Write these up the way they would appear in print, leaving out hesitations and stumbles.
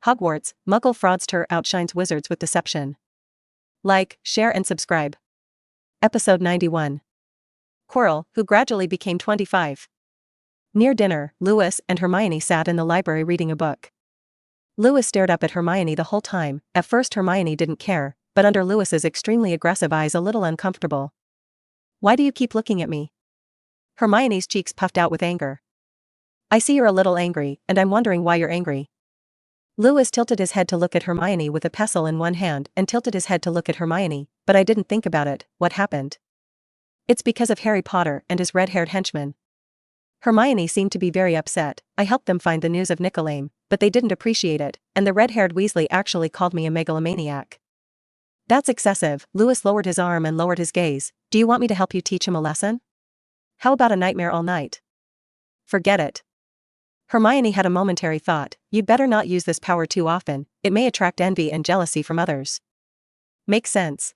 Hogwarts, Muggle Fraudster Outshines Wizards with Deception. Like, share and subscribe. Episode 91. Quirrell, who gradually became 25. Near dinner, Lewis and Hermione sat in the library reading a book. Lewis stared up at Hermione the whole time. At first Hermione didn't care, but under Lewis's extremely aggressive eyes a little uncomfortable. "Why do you keep looking at me?" Hermione's cheeks puffed out with anger. "I see you're a little angry, and I'm wondering why you're angry." Lewis tilted his head to look at Hermione with a pestle in one hand and tilted his head to look at Hermione, "But I didn't think about it. What happened?" "It's because of Harry Potter and his red-haired henchman." Hermione seemed to be very upset. "I helped them find the news of Nicolaim, but they didn't appreciate it, and the red-haired Weasley actually called me a megalomaniac." "That's excessive." Lewis lowered his arm and lowered his gaze. "Do you want me to help you teach him a lesson? How about a nightmare all night?" "Forget it." Hermione had a momentary thought. "You'd better not use this power too often, it may attract envy and jealousy from others." "Makes sense."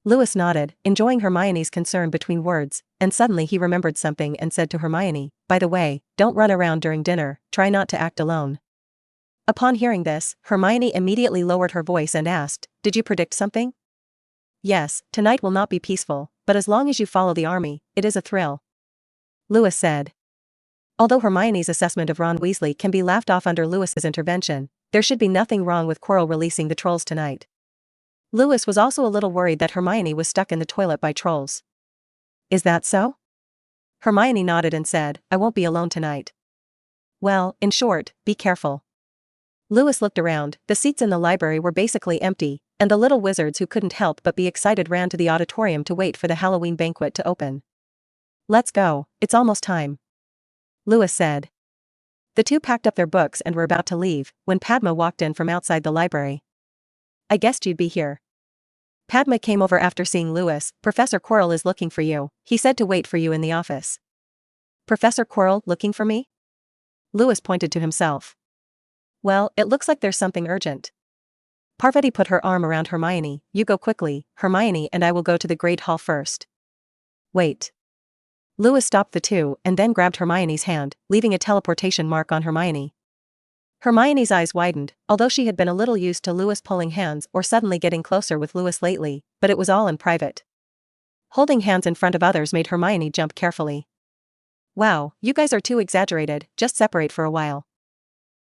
Lewis nodded, enjoying Hermione's concern between words, and suddenly he remembered something and said to Hermione, "By the way, don't run around during dinner, try not to act alone." Upon hearing this, Hermione immediately lowered her voice and asked, "Did you predict something?" "Yes, tonight will not be peaceful, but as long as you follow the army, it is a thrill," Lewis said. Although Hermione's assessment of Ron Weasley can be laughed off under Lewis's intervention, there should be nothing wrong with Quirrell releasing the trolls tonight. Lewis was also a little worried that Hermione was stuck in the toilet by trolls. "Is that so?" Hermione nodded and said, "I won't be alone tonight." "Well, in short, be careful." Lewis looked around. The seats in the library were basically empty, and the little wizards who couldn't help but be excited ran to the auditorium to wait for the Halloween banquet to open. "Let's go, it's almost time," Lewis said. The two packed up their books and were about to leave, when Padma walked in from outside the library. "I guessed you'd be here." Padma came over after seeing Lewis. "Professor Quirrell is looking for you. He said to wait for you in the office." "Professor Quirrell looking for me?" Lewis pointed to himself. "Well, it looks like there's something urgent." Parvati put her arm around Hermione. "You go quickly, Hermione, and I will go to the Great Hall first." "Wait." Lewis stopped the two and then grabbed Hermione's hand, leaving a teleportation mark on Hermione. Hermione's eyes widened, although she had been a little used to Lewis pulling hands or suddenly getting closer with Lewis lately, but it was all in private. Holding hands in front of others made Hermione jump carefully. "Wow, you guys are too exaggerated, just separate for a while,"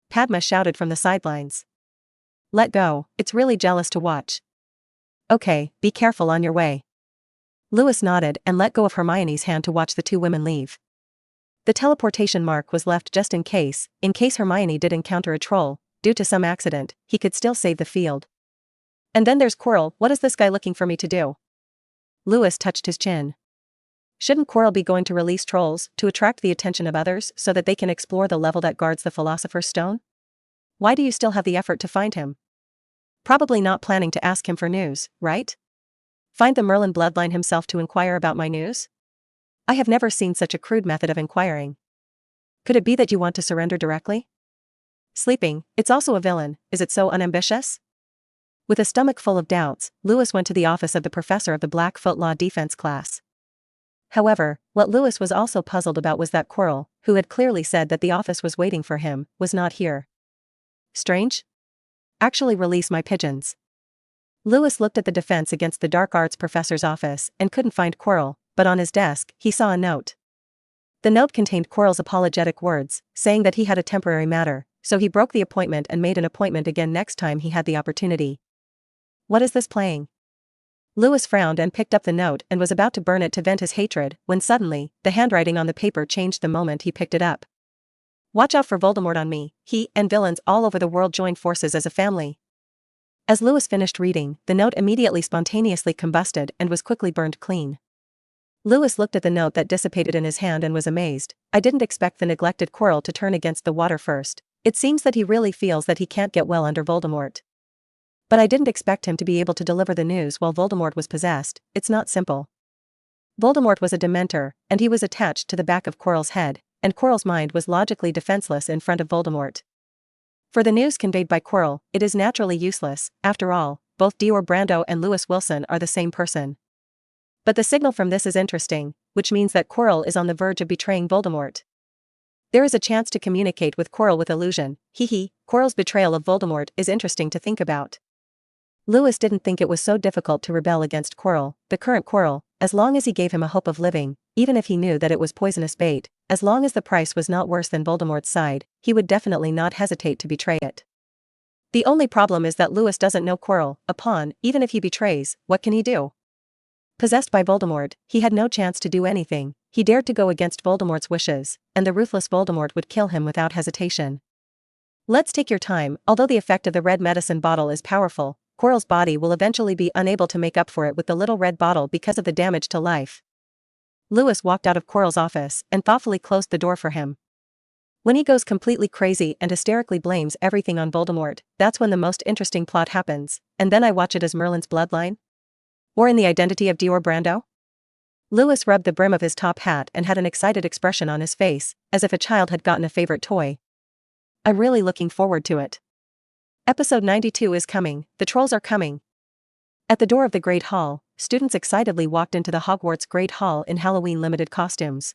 Padma shouted from the sidelines. "Let go, it's really jealous to watch." "Okay, be careful on your way." Lewis nodded and let go of Hermione's hand to watch the two women leave. The teleportation mark was left just in case Hermione did encounter a troll, due to some accident, he could still save the field. "And then there's Quirrell. What is this guy looking for me to do?" Lewis touched his chin. "Shouldn't Quirrell be going to release trolls to attract the attention of others so that they can explore the level that guards the Philosopher's Stone? Why do you still have the effort to find him? Probably not planning to ask him for news, right? Find the Merlin bloodline himself to inquire about my news? I have never seen such a crude method of inquiring. Could it be that you want to surrender directly? Sleeping, it's also a villain, is it so unambitious?" With a stomach full of doubts, Lewis went to the office of the professor of the Blackfoot Law defense class. However, what Lewis was also puzzled about was that Quirrell, who had clearly said that the office was waiting for him, was not here. Strange? Actually, release my pigeons. Lewis looked at the defense against the dark arts professor's office and couldn't find Quirrell, but on his desk, he saw a note. The note contained Quirrell's apologetic words, saying that he had a temporary matter, so he broke the appointment and made an appointment again next time he had the opportunity. What is this playing? Lewis frowned and picked up the note and was about to burn it to vent his hatred, when suddenly, the handwriting on the paper changed the moment he picked it up. "Watch out for Voldemort on me, he and villains all over the world join forces as a family." As Lewis finished reading, the note immediately spontaneously combusted and was quickly burned clean. Lewis looked at the note that dissipated in his hand and was amazed. "I didn't expect the neglected Quirrell to turn against the water first. It seems that he really feels that he can't get well under Voldemort. But I didn't expect him to be able to deliver the news while Voldemort was possessed. It's not simple. Voldemort was a Dementor, and he was attached to the back of Quirrell's head, and Quirrell's mind was logically defenseless in front of Voldemort. For the news conveyed by Quirrell, it is naturally useless. After all, both Dior Brando and Lewis Wilson are the same person. But the signal from this is interesting, which means that Quirrell is on the verge of betraying Voldemort. There is a chance to communicate with Quirrell with illusion. Hee. Quirrell's betrayal of Voldemort is interesting to think about. Lewis didn't think it was so difficult to rebel against Quirrell, the current Quirrell, as long as he gave him a hope of living, even if he knew that it was poisonous bait. As long as the price was not worse than Voldemort's side, he would definitely not hesitate to betray it. The only problem is that Lewis doesn't know Quirrell, a pawn. Even if he betrays, what can he do? Possessed by Voldemort, he had no chance to do anything. He dared to go against Voldemort's wishes, and the ruthless Voldemort would kill him without hesitation. Let's take your time. Although the effect of the red medicine bottle is powerful, Quirrell's body will eventually be unable to make up for it with the little red bottle because of the damage to life. Lewis walked out of Quirrell's office and thoughtfully closed the door for him. When he goes completely crazy and hysterically blames everything on Voldemort, that's when the most interesting plot happens. And then I watch it as Merlin's bloodline? Or in the identity of Dior Brando? Lewis rubbed the brim of his top hat and had an excited expression on his face, as if a child had gotten a favorite toy. I'm really looking forward to it. Episode 92 is coming, the trolls are coming. At the door of the Great Hall, students excitedly walked into the Hogwarts Great Hall in Halloween limited costumes.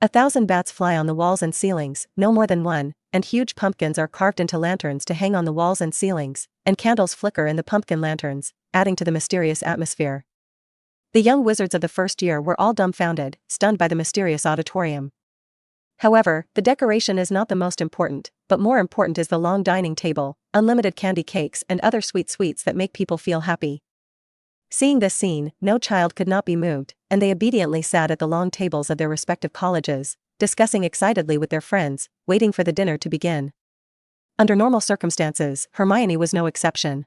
1,000 bats fly on the walls and ceilings, no more than one, and huge pumpkins are carved into lanterns to hang on the walls and ceilings, and candles flicker in the pumpkin lanterns, adding to the mysterious atmosphere. The young wizards of the first year were all dumbfounded, stunned by the mysterious auditorium. However, the decoration is not the most important, but more important is the long dining table, unlimited candy cakes and other sweet sweets that make people feel happy. Seeing this scene, no child could not be moved, and they obediently sat at the long tables of their respective colleges, discussing excitedly with their friends, waiting for the dinner to begin. Under normal circumstances, Hermione was no exception.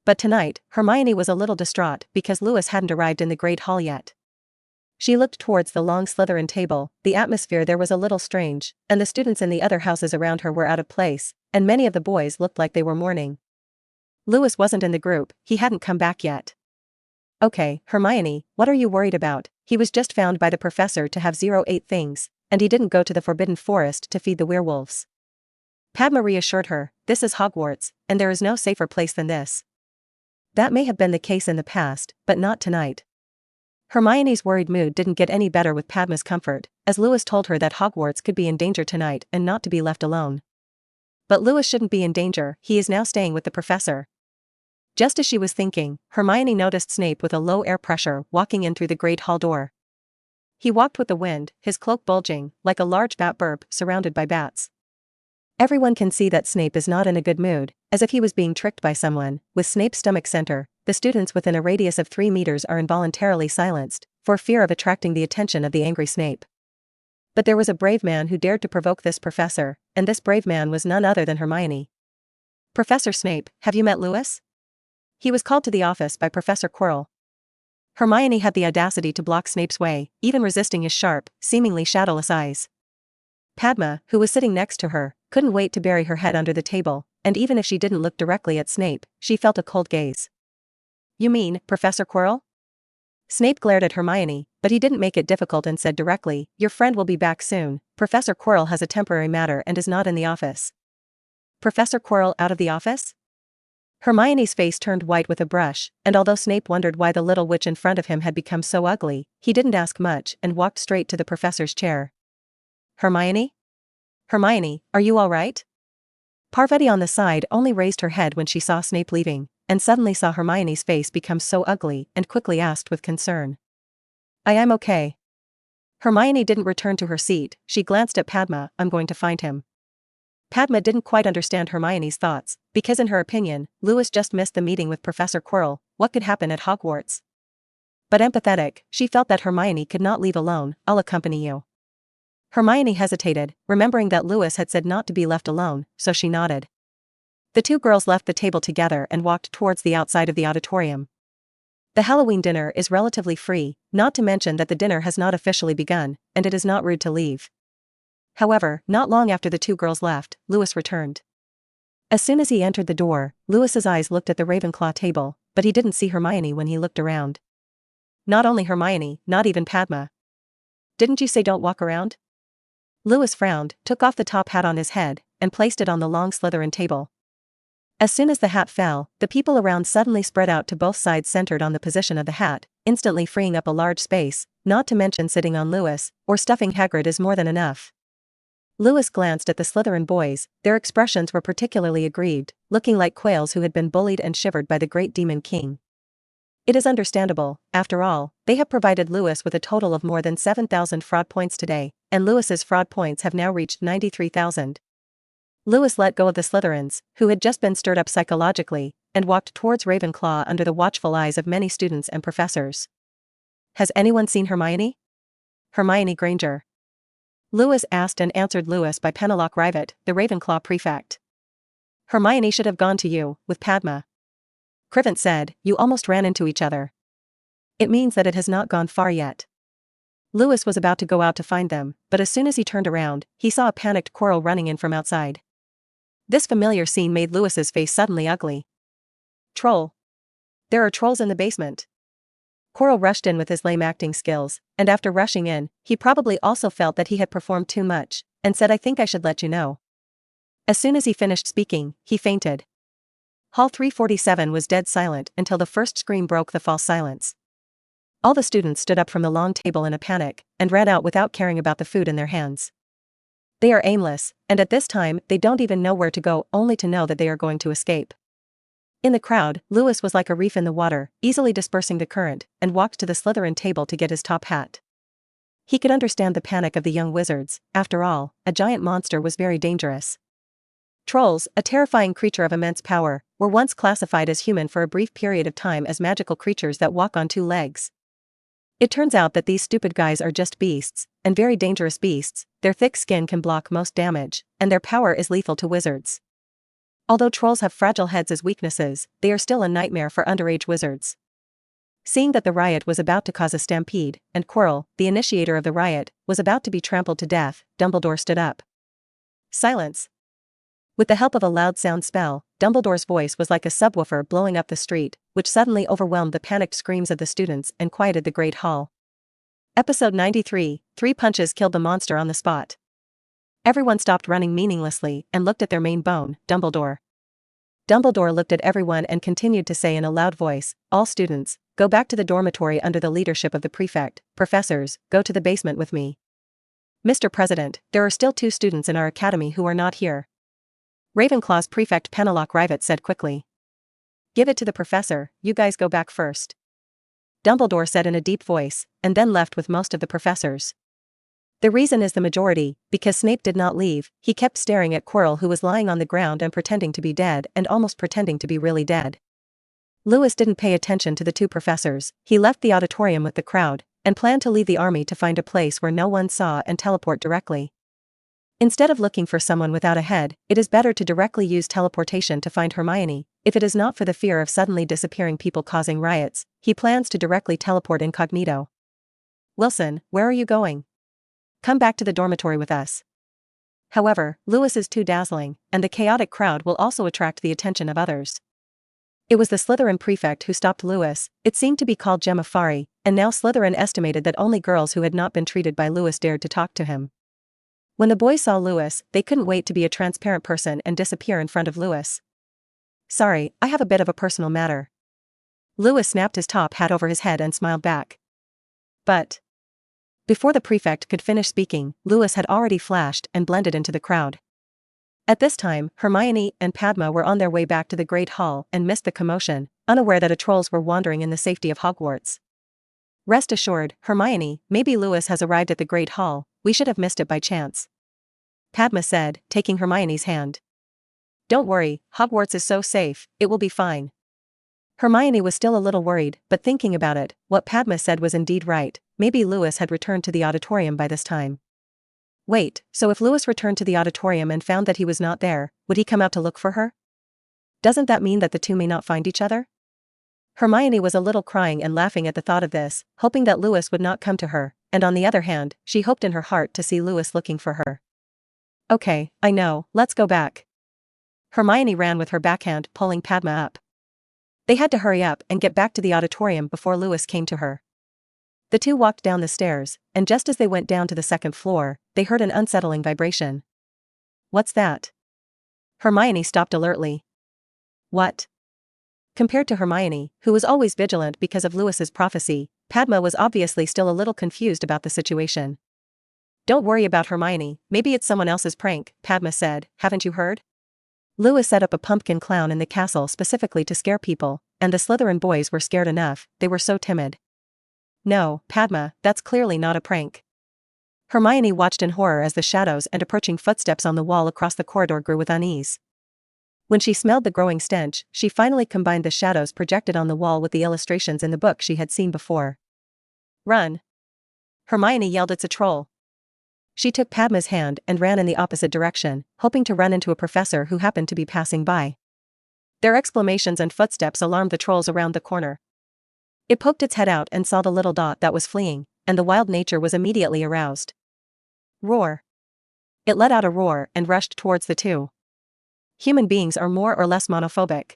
But tonight, Hermione was a little distraught because Lewis hadn't arrived in the Great Hall yet. She looked towards the long Slytherin table. The atmosphere there was a little strange, and the students in the other houses around her were out of place, and many of the boys looked like they were mourning. Lewis wasn't in the group, he hadn't come back yet. Okay, Hermione, what are you worried about? He was just found by the professor to have 08 things, and he didn't go to the Forbidden Forest to feed the werewolves. Padma reassured her, this is Hogwarts, and there is no safer place than this. That may have been the case in the past, but not tonight. Hermione's worried mood didn't get any better with Padma's comfort, as Lewis told her that Hogwarts could be in danger tonight and not to be left alone. But Lewis shouldn't be in danger, he is now staying with the professor. Just as she was thinking, Hermione noticed Snape with a low air pressure walking in through the Great Hall door. He walked with the wind, his cloak bulging, like a large bat burp surrounded by bats. Everyone can see that Snape is not in a good mood, as if he was being tricked by someone. With Snape's stomach center, the students within a radius of 3 meters are involuntarily silenced, for fear of attracting the attention of the angry Snape. But there was a brave man who dared to provoke this professor, and this brave man was none other than Hermione. Professor Snape, have you met Lewis? He was called to the office by Professor Quirrell. Hermione had the audacity to block Snape's way, even resisting his sharp, seemingly shadowless eyes. Padma, who was sitting next to her, couldn't wait to bury her head under the table, and even if she didn't look directly at Snape, she felt a cold gaze. You mean, Professor Quirrell? Snape glared at Hermione, but he didn't make it difficult and said directly, your friend will be back soon. Professor Quirrell has a temporary matter and is not in the office. Professor Quirrell out of the office? Hermione's face turned white with a brush, and although Snape wondered why the little witch in front of him had become so ugly, he didn't ask much and walked straight to the professor's chair. Hermione? Hermione, are you all right? Parvati on the side only raised her head when she saw Snape leaving, and suddenly saw Hermione's face become so ugly and quickly asked with concern. I am okay. Hermione didn't return to her seat, she glanced at Padma, I'm going to find him. Padma didn't quite understand Hermione's thoughts, because in her opinion, Lewis just missed the meeting with Professor Quirrell, what could happen at Hogwarts? But empathetic, she felt that Hermione could not leave alone, I'll accompany you. Hermione hesitated, remembering that Lewis had said not to be left alone, so she nodded. The two girls left the table together and walked towards the outside of the auditorium. The Halloween dinner is relatively free, not to mention that the dinner has not officially begun, and it is not rude to leave. However, not long after the two girls left, Lewis returned. As soon as he entered the door, Lewis's eyes looked at the Ravenclaw table, but he didn't see Hermione when he looked around. Not only Hermione, not even Padma. Didn't you say don't walk around? Lewis frowned, took off the top hat on his head, and placed it on the long Slytherin table. As soon as the hat fell, the people around suddenly spread out to both sides centered on the position of the hat, instantly freeing up a large space, not to mention sitting on Lewis, or stuffing Hagrid is more than enough. Lewis glanced at the Slytherin boys, their expressions were particularly aggrieved, looking like quails who had been bullied and shivered by the great demon king. It is understandable, after all, they have provided Lewis with a total of more than 7,000 fraud points today, and Lewis's fraud points have now reached 93,000. Lewis let go of the Slytherins, who had just been stirred up psychologically, and walked towards Ravenclaw under the watchful eyes of many students and professors. Has anyone seen Hermione? Hermione Granger. Lewis asked and answered Lewis by Penelope Rivet, the Ravenclaw prefect. Hermione should have gone to you, with Padma. Crivent said, you almost ran into each other. It means that it has not gone far yet. Lewis was about to go out to find them, but as soon as he turned around, he saw a panicked Quirrell running in from outside. This familiar scene made Lewis's face suddenly ugly. Troll. There are trolls in the basement. Quirrell rushed in with his lame acting skills, and after rushing in, he probably also felt that he had performed too much, and said I think I should let you know. As soon as he finished speaking, he fainted. Hall 347 was dead silent until the first scream broke the false silence. All the students stood up from the long table in a panic, and ran out without caring about the food in their hands. They are aimless, and at this time they don't even know where to go only to know that they are going to escape. In the crowd, Lewis was like a reef in the water, easily dispersing the current, and walked to the Slytherin table to get his top hat. He could understand the panic of the young wizards, after all, a giant monster was very dangerous. Trolls, a terrifying creature of immense power, were once classified as human for a brief period of time as magical creatures that walk on two legs. It turns out that these stupid guys are just beasts, and very dangerous beasts, their thick skin can block most damage, and their power is lethal to wizards. Although trolls have fragile heads as weaknesses, they are still a nightmare for underage wizards. Seeing that the riot was about to cause a stampede, and Quirrell, the initiator of the riot, was about to be trampled to death, Dumbledore stood up. Silence. With the help of a loud sound spell, Dumbledore's voice was like a subwoofer blowing up the street, which suddenly overwhelmed the panicked screams of the students and quieted the Great Hall. Episode 93, 3 punches killed the monster on the spot. Everyone stopped running meaninglessly and looked at their main bone, Dumbledore. Dumbledore looked at everyone and continued to say in a loud voice, all students, go back to the dormitory under the leadership of the prefect. Professors, go to the basement with me. Mr. President, there are still 2 students in our academy who are not here. Ravenclaw's prefect Penelope Rivet said quickly. Give it to the professor, you guys go back first. Dumbledore said in a deep voice, and then left with most of the professors. The reason is the majority, because Snape did not leave, he kept staring at Quirrell who was lying on the ground and pretending to be dead and almost pretending to be really dead. Lewis didn't pay attention to the 2 professors, he left the auditorium with the crowd, and planned to leave the army to find a place where no one saw and teleport directly. Instead of looking for someone without a head, it is better to directly use teleportation to find Hermione. If it is not for the fear of suddenly disappearing people causing riots, he plans to directly teleport incognito. Wilson, where are you going? Come back to the dormitory with us. However, Lewis is too dazzling, and the chaotic crowd will also attract the attention of others. It was the Slytherin prefect who stopped Lewis, it seemed to be called Gemma Fari, and now Slytherin estimated that only girls who had not been treated by Lewis dared to talk to him. When the boys saw Lewis, they couldn't wait to be a transparent person and disappear in front of Lewis. Sorry, I have a bit of a personal matter. Lewis snapped his top hat over his head and smiled back. But before the prefect could finish speaking, Lewis had already flashed and blended into the crowd. At this time, Hermione and Padma were on their way back to the Great Hall and missed the commotion, unaware that trolls were wandering in the safety of Hogwarts. Rest assured, Hermione, maybe Lewis has arrived at the Great Hall, we should have missed it by chance. Padma said, taking Hermione's hand. Don't worry, Hogwarts is so safe, it will be fine. Hermione was still a little worried, but thinking about it, what Padma said was indeed right, maybe Lewis had returned to the auditorium by this time. Wait, so if Lewis returned to the auditorium and found that he was not there, would he come out to look for her? Doesn't that mean that the 2 may not find each other? Hermione was a little crying and laughing at the thought of this, hoping that Lewis would not come to her, and on the other hand, she hoped in her heart to see Lewis looking for her. Okay, I know, let's go back. Hermione ran with her backhand pulling Padma up. They had to hurry up and get back to the auditorium before Lewis came to her. The 2 walked down the stairs, and just as they went down to the 2nd floor, they heard an unsettling vibration. What's that? Hermione stopped alertly. What? Compared to Hermione, who was always vigilant because of Lewis's prophecy, Padma was obviously still a little confused about the situation. Don't worry about Hermione, maybe it's someone else's prank, Padma said, haven't you heard? Lewis set up a pumpkin clown in the castle specifically to scare people, and the Slytherin boys were scared enough, they were so timid. No, Padma, that's clearly not a prank. Hermione watched in horror as the shadows and approaching footsteps on the wall across the corridor grew with unease. When she smelled the growing stench, she finally combined the shadows projected on the wall with the illustrations in the book she had seen before. Run! Hermione yelled, it's a troll. She took Padma's hand and ran in the opposite direction, hoping to run into a professor who happened to be passing by. Their exclamations and footsteps alarmed the trolls around the corner. It poked its head out and saw the little dot that was fleeing, and the wild nature was immediately aroused. Roar! It let out a roar and rushed towards the two. Human beings are more or less monophobic.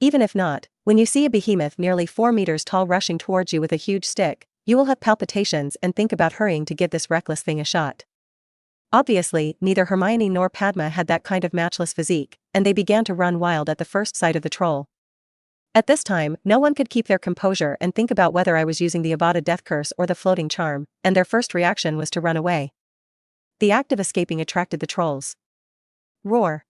Even if not, when you see a behemoth nearly 4 meters tall rushing towards you with a huge stick, you will have palpitations and think about hurrying to give this reckless thing a shot. Obviously, neither Hermione nor Padma had that kind of matchless physique, and they began to run wild at the first sight of the troll. At this time, no one could keep their composure and think about whether I was using the Avada death curse or the floating charm, and their first reaction was to run away. The act of escaping attracted the trolls. Roar!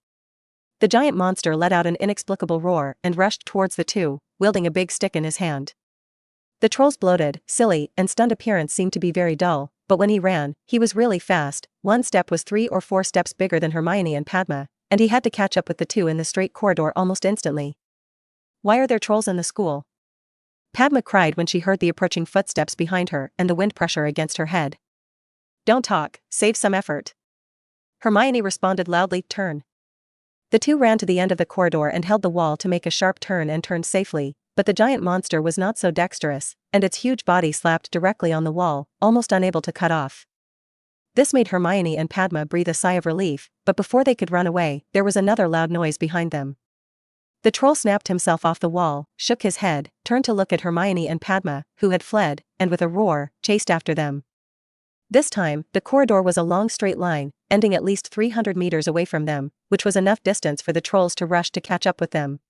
The giant monster let out an inexplicable roar and rushed towards the two, wielding a big stick in his hand. The troll's bloated, silly, and stunned appearance seemed to be very dull, but when he ran, he was really fast. One step was 3 or 4 steps bigger than Hermione and Padma, and he had to catch up with the two in the straight corridor almost instantly. Why are there trolls in the school? Padma cried when she heard the approaching footsteps behind her and the wind pressure against her head. Don't talk, save some effort. Hermione responded loudly, turn. The two ran to the end of the corridor and held the wall to make a sharp turn and turned safely, but the giant monster was not so dexterous, and its huge body slapped directly on the wall, almost unable to cut off. This made Hermione and Padma breathe a sigh of relief, but before they could run away, there was another loud noise behind them. The troll snapped himself off the wall, shook his head, turned to look at Hermione and Padma, who had fled, and with a roar, chased after them. This time, the corridor was a long straight line, ending at least 300 meters away from them, which was enough distance for the trolls to rush to catch up with them.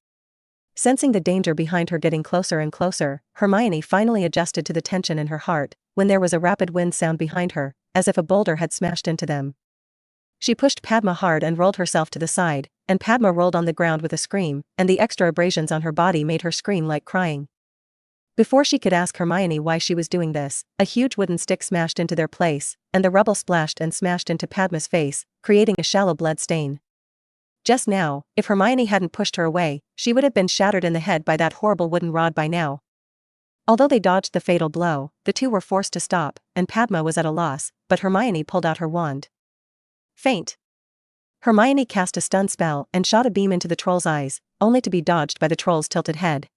Sensing the danger behind her getting closer and closer, Hermione finally adjusted to the tension in her heart, when there was a rapid wind sound behind her, as if a boulder had smashed into them. She pushed Padma hard and rolled herself to the side, and Padma rolled on the ground with a scream, and the extra abrasions on her body made her scream like crying. Before she could ask Hermione why she was doing this, a huge wooden stick smashed into their place, and the rubble splashed and smashed into Padma's face, creating a shallow blood stain. Just now, if Hermione hadn't pushed her away, she would have been shattered in the head by that horrible wooden rod by now. Although they dodged the fatal blow, the two were forced to stop, and Padma was at a loss, but Hermione pulled out her wand. Faint! Hermione cast a stun spell and shot a beam into the troll's eyes, only to be dodged by the troll's tilted head.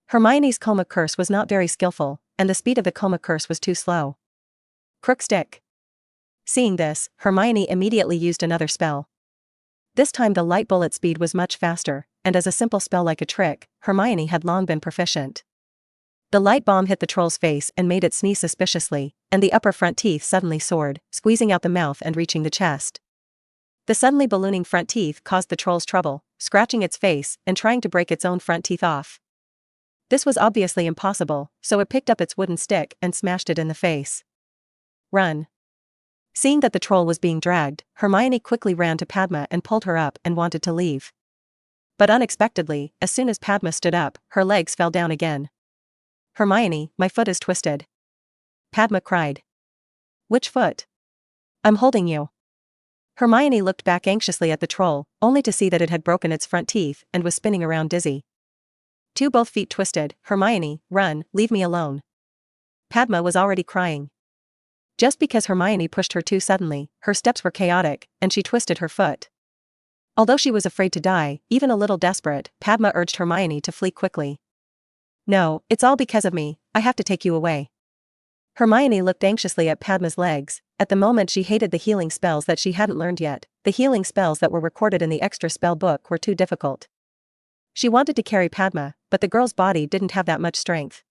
Hermione's coma curse was not very skillful, and the speed of the coma curse was too slow. Crook stick. Seeing this, Hermione immediately used another spell. This time the light bullet speed was much faster, and as a simple spell like a trick, Hermione had long been proficient. The light bomb hit the troll's face and made it sneeze suspiciously, and the upper front teeth suddenly soared, squeezing out the mouth and reaching the chest. The suddenly ballooning front teeth caused the troll's trouble, scratching its face and trying to break its own front teeth off. This was obviously impossible, so it picked up its wooden stick and smashed it in the face. Run! Seeing that the troll was being dragged, Hermione quickly ran to Padma and pulled her up and wanted to leave. But unexpectedly, as soon as Padma stood up, her legs fell down again. Hermione, my foot is twisted. Padma cried. Which foot? I'm holding you. Hermione looked back anxiously at the troll, only to see that it had broken its front teeth and was spinning around dizzy. Both feet twisted. Hermione, run, leave me alone. Padma was already crying. Just because Hermione pushed her too suddenly, her steps were chaotic, and she twisted her foot. Although she was afraid to die, even a little desperate, Padma urged Hermione to flee quickly. No, it's all because of me, I have to take you away. Hermione looked anxiously at Padma's legs. At the moment she hated the healing spells that she hadn't learned yet. The healing spells that were recorded in the extra spell book were too difficult. She wanted to carry Padma, but the girl's body didn't have that much strength.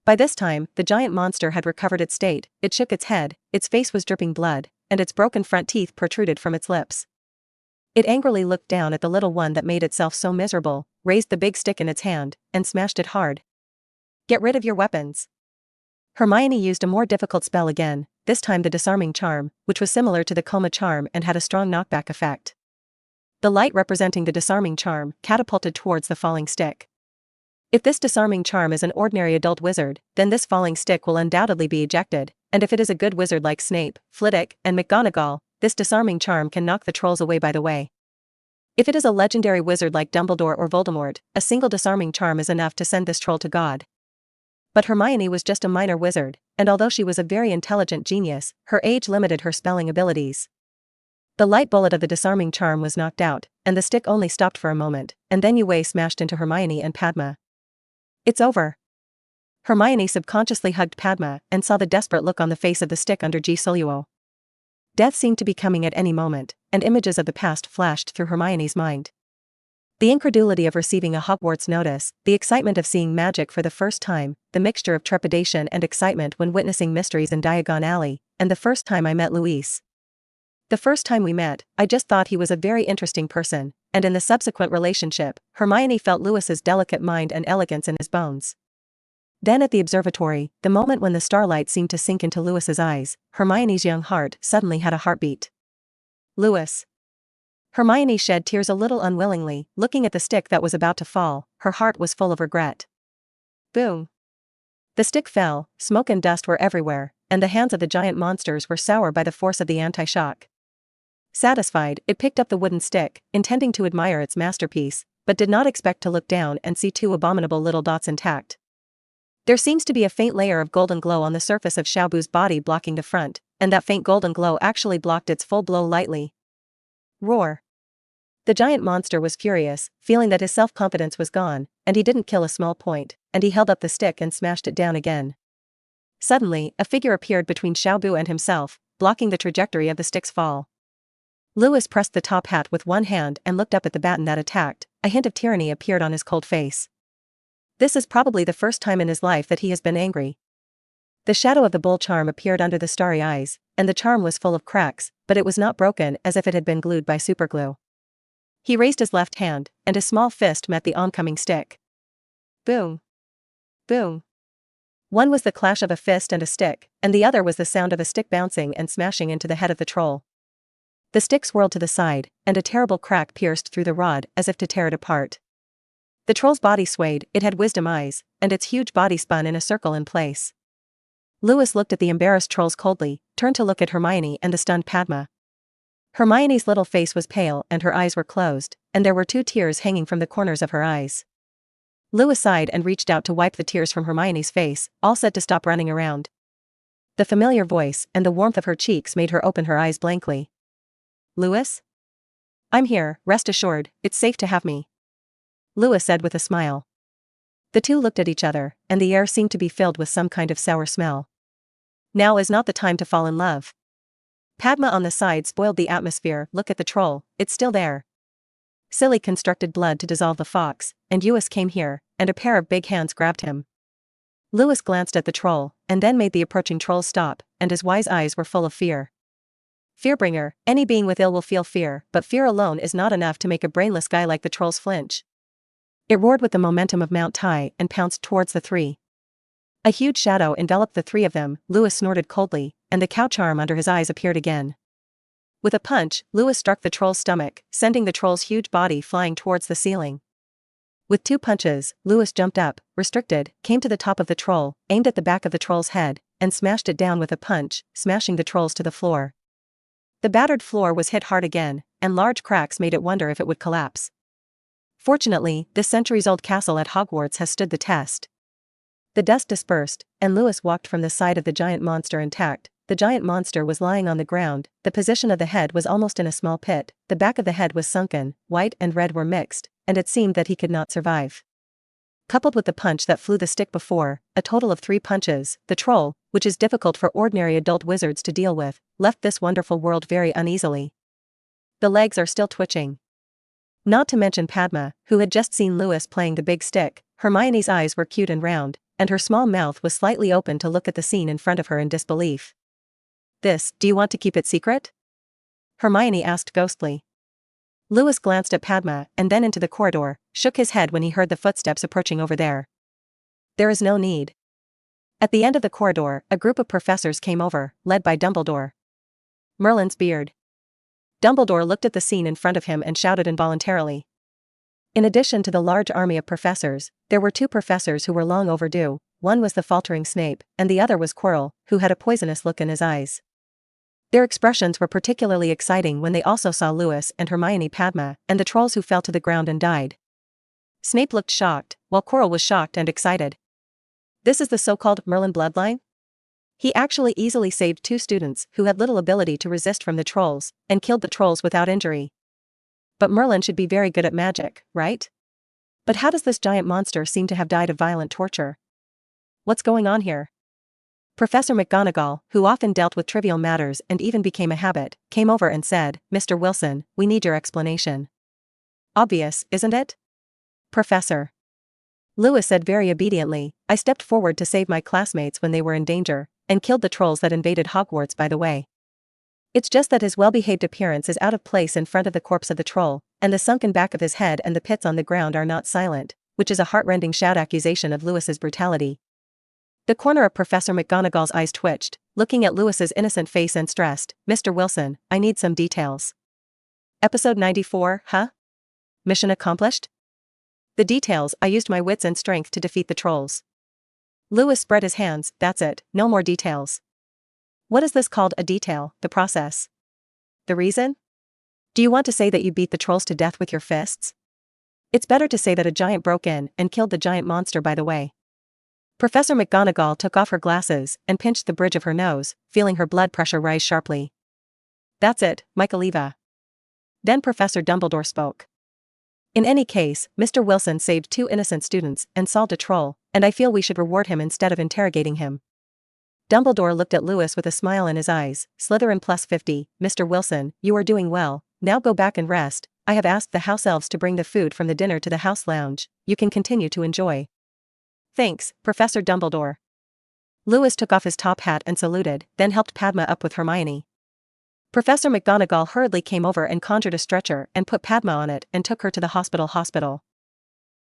By this time, the giant monster had recovered its state. It shook its head, its face was dripping blood, and its broken front teeth protruded from its lips. It angrily looked down at the little one that made itself so miserable, raised the big stick in its hand, and smashed it hard. Get rid of your weapons. Hermione used a more difficult spell again, this time the disarming charm, which was similar to the coma charm and had a strong knockback effect. The light representing the disarming charm catapulted towards the falling stick. If this disarming charm is an ordinary adult wizard, then this falling stick will undoubtedly be ejected, and if it is a good wizard like Snape, Flitwick, and McGonagall, this disarming charm can knock the trolls away by the way. If it is a legendary wizard like Dumbledore or Voldemort, a single disarming charm is enough to send this troll to God. But Hermione was just a minor wizard, and although she was a very intelligent genius, her age limited her spelling abilities. The light bullet of the disarming charm was knocked out, and the stick only stopped for a moment, and then Yue smashed into Hermione and Padma. It's over. Hermione subconsciously hugged Padma and saw the desperate look on the face of the stick under Ji Soluo. Death seemed to be coming at any moment, and images of the past flashed through Hermione's mind. The incredulity of receiving a Hogwarts notice, the excitement of seeing magic for the first time, the mixture of trepidation and excitement when witnessing mysteries in Diagon Alley, and the first time I met Luis. The first time we met, I just thought he was a very interesting person, and in the subsequent relationship, Hermione felt Luis's delicate mind and elegance in his bones. Then at the observatory, the moment when the starlight seemed to sink into Luis's eyes, Hermione's young heart suddenly had a heartbeat. Luis. Hermione shed tears a little unwillingly, looking at the stick that was about to fall. Her heart was full of regret. Boom. The stick fell, smoke and dust were everywhere, and the hands of the giant monsters were sour by the force of the anti-shock. Satisfied, it picked up the wooden stick, intending to admire its masterpiece, but did not expect to look down and see two abominable little dots intact. There seems to be a faint layer of golden glow on the surface of Xiaobu's body blocking the front, and that faint golden glow actually blocked its full blow lightly. Roar. The giant monster was furious, feeling that his self-confidence was gone, and he didn't kill a small point, and he held up the stick and smashed it down again. Suddenly, a figure appeared between Xiaobu and himself, blocking the trajectory of the stick's fall. Luis pressed the top hat with one hand and looked up at the baton that attacked. A hint of tyranny appeared on his cold face. This is probably the first time in his life that he has been angry. The shadow of the bull charm appeared under the starry eyes, and the charm was full of cracks, but it was not broken as if it had been glued by superglue. He raised his left hand, and his small fist met the oncoming stick. Boom. Boom. One was the clash of a fist and a stick, and the other was the sound of a stick bouncing and smashing into the head of the troll. The stick swirled to the side, and a terrible crack pierced through the rod as if to tear it apart. The troll's body swayed, it had wisdom eyes, and its huge body spun in a circle in place. Luis looked at the embarrassed trolls coldly, turned to look at Hermione and the stunned Padma. Hermione's little face was pale and her eyes were closed, and there were 2 tears hanging from the corners of her eyes. Luis sighed and reached out to wipe the tears from Hermione's face, all said to stop running around. The familiar voice and the warmth of her cheeks made her open her eyes blankly. Luis? I'm here, rest assured, it's safe to have me. Luis said with a smile. The two looked at each other, and the air seemed to be filled with some kind of sour smell. Now is not the time to fall in love. Padma on the side spoiled the atmosphere. Look at the troll, it's still there. Silly constructed blood to dissolve the fox, and Uis came here, and a pair of big hands grabbed him. Luis glanced at the troll, and then made the approaching troll stop, and his wise eyes were full of fear. Fearbringer, any being with ill will feel fear, but fear alone is not enough to make a brainless guy like the trolls flinch. It roared with the momentum of Mount Tai and pounced towards the 3. A huge shadow enveloped the 3 of them. Luis snorted coldly, and the cow charm under his eyes appeared again. With a punch, Luis struck the troll's stomach, sending the troll's huge body flying towards the ceiling. With 2 punches, Luis jumped up, restricted, came to the top of the troll, aimed at the back of the troll's head, and smashed it down with a punch, smashing the trolls to the floor. The battered floor was hit hard again, and large cracks made it wonder if it would collapse. Fortunately, this centuries-old castle at Hogwarts has stood the test. The dust dispersed, and Luis walked from the side of the giant monster intact. The giant monster was lying on the ground, the position of the head was almost in a small pit, the back of the head was sunken, white and red were mixed, and it seemed that he could not survive. Coupled with the punch that flew the stick before, a total of 3 punches, the troll, which is difficult for ordinary adult wizards to deal with, left this wonderful world very uneasily. The legs are still twitching. Not to mention Padma, who had just seen Luis playing the big stick. Hermione's eyes were cute and round, and her small mouth was slightly open to look at the scene in front of her in disbelief. Do you want to keep it secret? Hermione asked ghostly. Luis glanced at Padma and then into the corridor, shook his head when he heard the footsteps approaching over there. There is no need. At the end of the corridor, a group of professors came over, led by Dumbledore. Merlin's beard. Dumbledore looked at the scene in front of him and shouted involuntarily. In addition to the large army of professors, there were two professors who were long overdue. One was the faltering Snape, and the other was Quirrell, who had a poisonous look in his eyes. Their expressions were particularly exciting when they also saw Lewis and Hermione Padma, and the trolls who fell to the ground and died. Snape looked shocked, while Quirrell was shocked and excited. This is the so-called Merlin bloodline? He actually easily saved two students who had little ability to resist from the trolls, and killed the trolls without injury. But Merlin should be very good at magic, right? But how does this giant monster seem to have died of violent torture? What's going on here? Professor McGonagall, who often dealt with trivial matters and even became a habit, came over and said, "Mr. Wilson, we need your explanation." Obvious, isn't it? Professor. Lewis said very obediently, "I stepped forward to save my classmates when they were in danger, and killed the trolls that invaded Hogwarts by the way. It's just that his well-behaved appearance is out of place in front of the corpse of the troll, and the sunken back of his head and the pits on the ground are not silent," which is a heart-rending shout accusation of Lewis's brutality. The corner of Professor McGonagall's eyes twitched, looking at Lewis's innocent face and stressed, "Mr. Wilson, I need some details." Episode 94, huh? Mission accomplished? The details: I used my wits and strength to defeat the trolls. Lewis spread his hands, "That's it, no more details." What is this called, a detail, the process? The reason? Do you want to say that you beat the trolls to death with your fists? It's better to say that a giant broke in and killed the giant monster by the way. Professor McGonagall took off her glasses and pinched the bridge of her nose, feeling her blood pressure rise sharply. "That's it, Michaeliva." Then Professor Dumbledore spoke. "In any case, Mr. Wilson saved two innocent students and solved a troll, and I feel we should reward him instead of interrogating him." Dumbledore looked at Lewis with a smile in his eyes. "Slytherin plus 50, Mr. Wilson, you are doing well, now go back and rest. I have asked the house elves to bring the food from the dinner to the house lounge. You can continue to enjoy." "Thanks, Professor Dumbledore." Lewis took off his top hat and saluted, then helped Padma up with Hermione. Professor McGonagall hurriedly came over and conjured a stretcher and put Padma on it and took her to the hospital.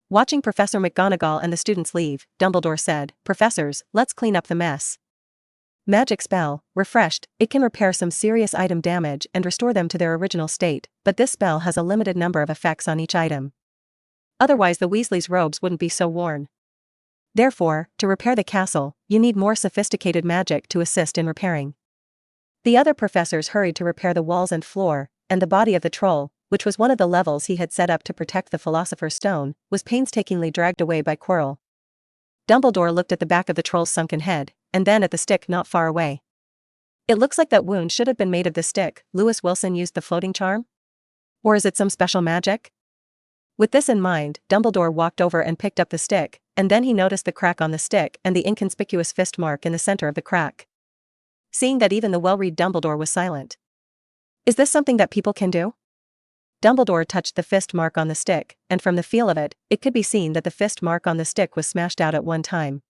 Watching Professor McGonagall and the students leave, Dumbledore said, "Professors, let's clean up the mess." Magic spell, refreshed, it can repair some serious item damage and restore them to their original state, but this spell has a limited number of effects on each item. Otherwise the Weasleys' robes wouldn't be so worn. Therefore, to repair the castle, you need more sophisticated magic to assist in repairing. The other professors hurried to repair the walls and floor, and the body of the troll, which was one of the levels he had set up to protect the Philosopher's Stone, was painstakingly dragged away by Quirrell. Dumbledore looked at the back of the troll's sunken head, and then at the stick not far away. "It looks like that wound should have been made of the stick Lewis Wilson used the floating charm? Or is it some special magic?" With this in mind, Dumbledore walked over and picked up the stick, and then he noticed the crack on the stick and the inconspicuous fist mark in the center of the crack. Seeing that even the well-read Dumbledore was silent. "Is this something that people can do?" Dumbledore touched the fist mark on the stick, and from the feel of it, it could be seen that the fist mark on the stick was smashed out at one time.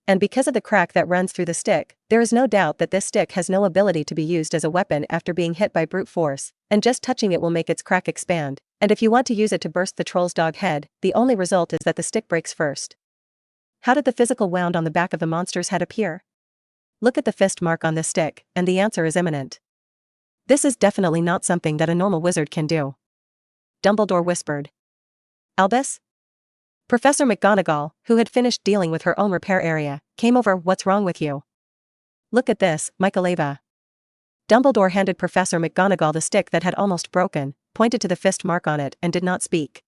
And because of the crack that runs through the stick, there is no doubt that this stick has no ability to be used as a weapon after being hit by brute force, and just touching it will make its crack expand, and if you want to use it to burst the troll's dog head, the only result is that the stick breaks first. How did the physical wound on the back of the monster's head appear? Look at the fist mark on this stick, and the answer is imminent. This is definitely not something that a normal wizard can do. Dumbledore whispered. "Albus?" Professor McGonagall, who had finished dealing with her own repair area, came over. "What's wrong with you?" "Look at this, Michaeliva." Dumbledore handed Professor McGonagall the stick that had almost broken, pointed to the fist mark on it and did not speak.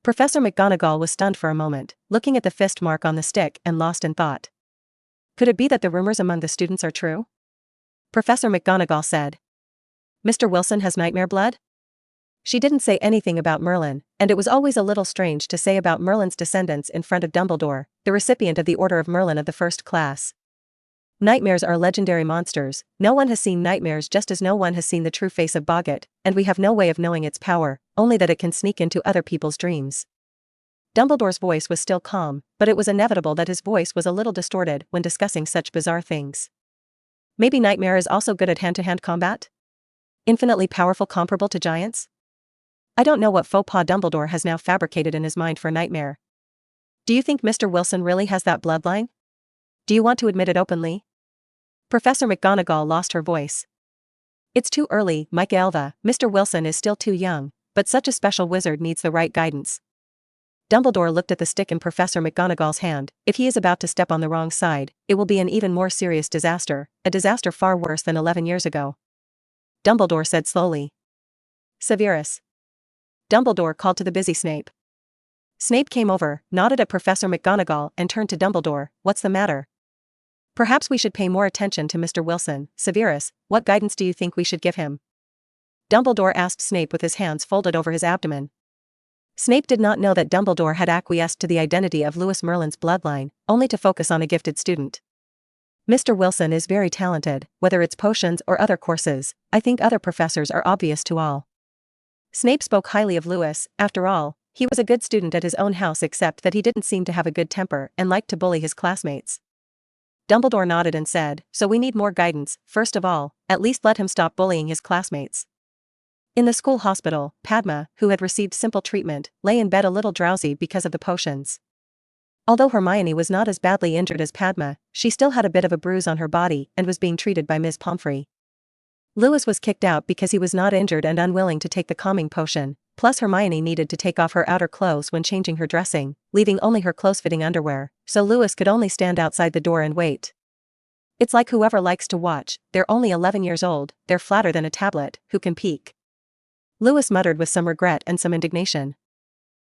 Professor McGonagall was stunned for a moment, looking at the fist mark on the stick and lost in thought. Could it be that the rumors among the students are true? Professor McGonagall said. "Mr. Wilson has nightmare blood?" She didn't say anything about Merlin, and it was always a little strange to say about Merlin's descendants in front of Dumbledore, the recipient of the Order of Merlin of the first class. Nightmares are legendary monsters. No one has seen nightmares, just as no one has seen the true face of Boggart, and we have no way of knowing its power, only that it can sneak into other people's dreams. Dumbledore's voice was still calm, but it was inevitable that his voice was a little distorted when discussing such bizarre things. Maybe Nightmare is also good at hand-to-hand combat? Infinitely powerful, comparable to giants? I don't know what faux pas Dumbledore has now fabricated in his mind for Nightmare. Do you think Mr. Wilson really has that bloodline? Do you want to admit it openly? Professor McGonagall lost her voice. It's too early, Michaelva. Mr. Wilson is still too young, but such a special wizard needs the right guidance. Dumbledore looked at the stick in Professor McGonagall's hand. If he is about to step on the wrong side, it will be an even more serious disaster, a disaster far worse than 11 years ago. Dumbledore said slowly. Severus. Dumbledore called to the busy Snape. Snape came over, nodded at Professor McGonagall and turned to Dumbledore. What's the matter? Perhaps we should pay more attention to Mr. Wilson. Severus, what guidance do you think we should give him? Dumbledore asked Snape with his hands folded over his abdomen. Snape did not know that Dumbledore had acquiesced to the identity of Lewis Merlin's bloodline, only to focus on a gifted student. Mr. Wilson is very talented, whether it's potions or other courses. I think other professors are obvious to all. Snape spoke highly of Lewis. After all, he was a good student at his own house, except that he didn't seem to have a good temper and liked to bully his classmates. Dumbledore nodded and said, so we need more guidance. First of all, at least let him stop bullying his classmates. In the school hospital, Padma, who had received simple treatment, lay in bed a little drowsy because of the potions. Although Hermione was not as badly injured as Padma, she still had a bit of a bruise on her body and was being treated by Ms. Pomfrey. Lewis was kicked out because he was not injured and unwilling to take the calming potion, plus Hermione needed to take off her outer clothes when changing her dressing, leaving only her close-fitting underwear, so Lewis could only stand outside the door and wait. It's like whoever likes to watch, they're only 11 years old, they're flatter than a tablet, who can peek. Lewis muttered with some regret and some indignation.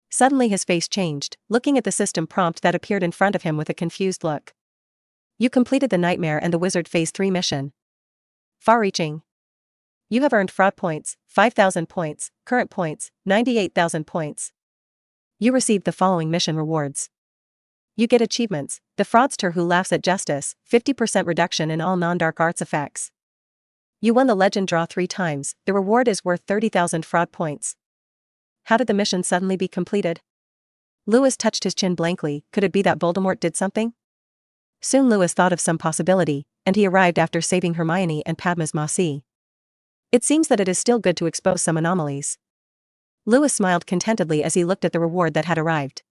Suddenly his face changed, looking at the system prompt that appeared in front of him with a confused look. You completed the Nightmare and the Wizard Phase 3 mission. Far-reaching. You have earned fraud points, 5,000 points, current points, 98,000 points. You received the following mission rewards. You get achievements, the fraudster who laughs at justice, 50% reduction in all non-dark arts effects. You won the legend draw 3 times, the reward is worth 30,000 fraud points. How did the mission suddenly be completed? Lewis touched his chin blankly. Could it be that Voldemort did something? Soon Lewis thought of some possibility, and he arrived after saving Hermione and Padma's Mossy. It seems that it is still good to expose some anomalies. Lewis smiled contentedly as he looked at the reward that had arrived.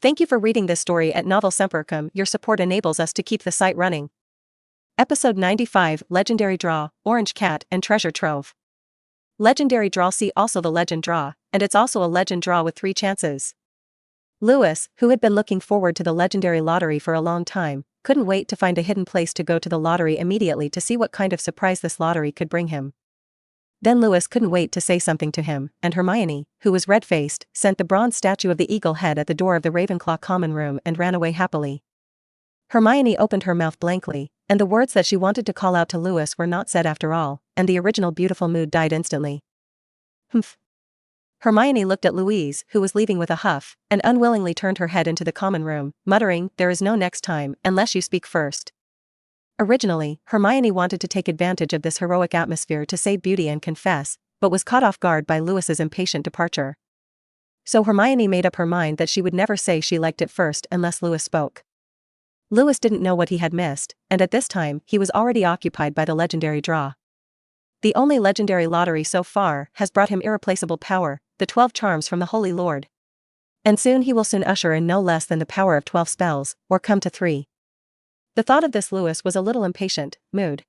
Thank you for reading this story at Novel Sempercum. Your support enables us to keep the site running. Episode 95, Legendary Draw, Orange Cat and Treasure Trove. Legendary Draw. See also the Legend Draw, and it's also a Legend Draw with 3 chances. Lewis, who had been looking forward to the Legendary Lottery for a long time, couldn't wait to find a hidden place to go to the lottery immediately to see what kind of surprise this lottery could bring him. Then Lewis couldn't wait to say something to him, and Hermione, who was red-faced, sent the bronze statue of the eagle head at the door of the Ravenclaw common room and ran away happily. Hermione opened her mouth blankly, and the words that she wanted to call out to Lewis were not said after all, and the original beautiful mood died instantly. Humph. Hermione looked at Louise, who was leaving with a huff, and unwillingly turned her head into the common room, muttering, there is no next time, unless you speak first. Originally, Hermione wanted to take advantage of this heroic atmosphere to save beauty and confess, but was caught off guard by Lewis's impatient departure. So Hermione made up her mind that she would never say she liked it first unless Lewis spoke. Lewis didn't know what he had missed, and at this time, he was already occupied by the legendary draw. The only legendary lottery so far has brought him irreplaceable power, the 12 charms from the Holy Lord. And soon he will usher in no less than the power of 12 spells, or come to 3. The thought of this Lewis was a little impatient, mood.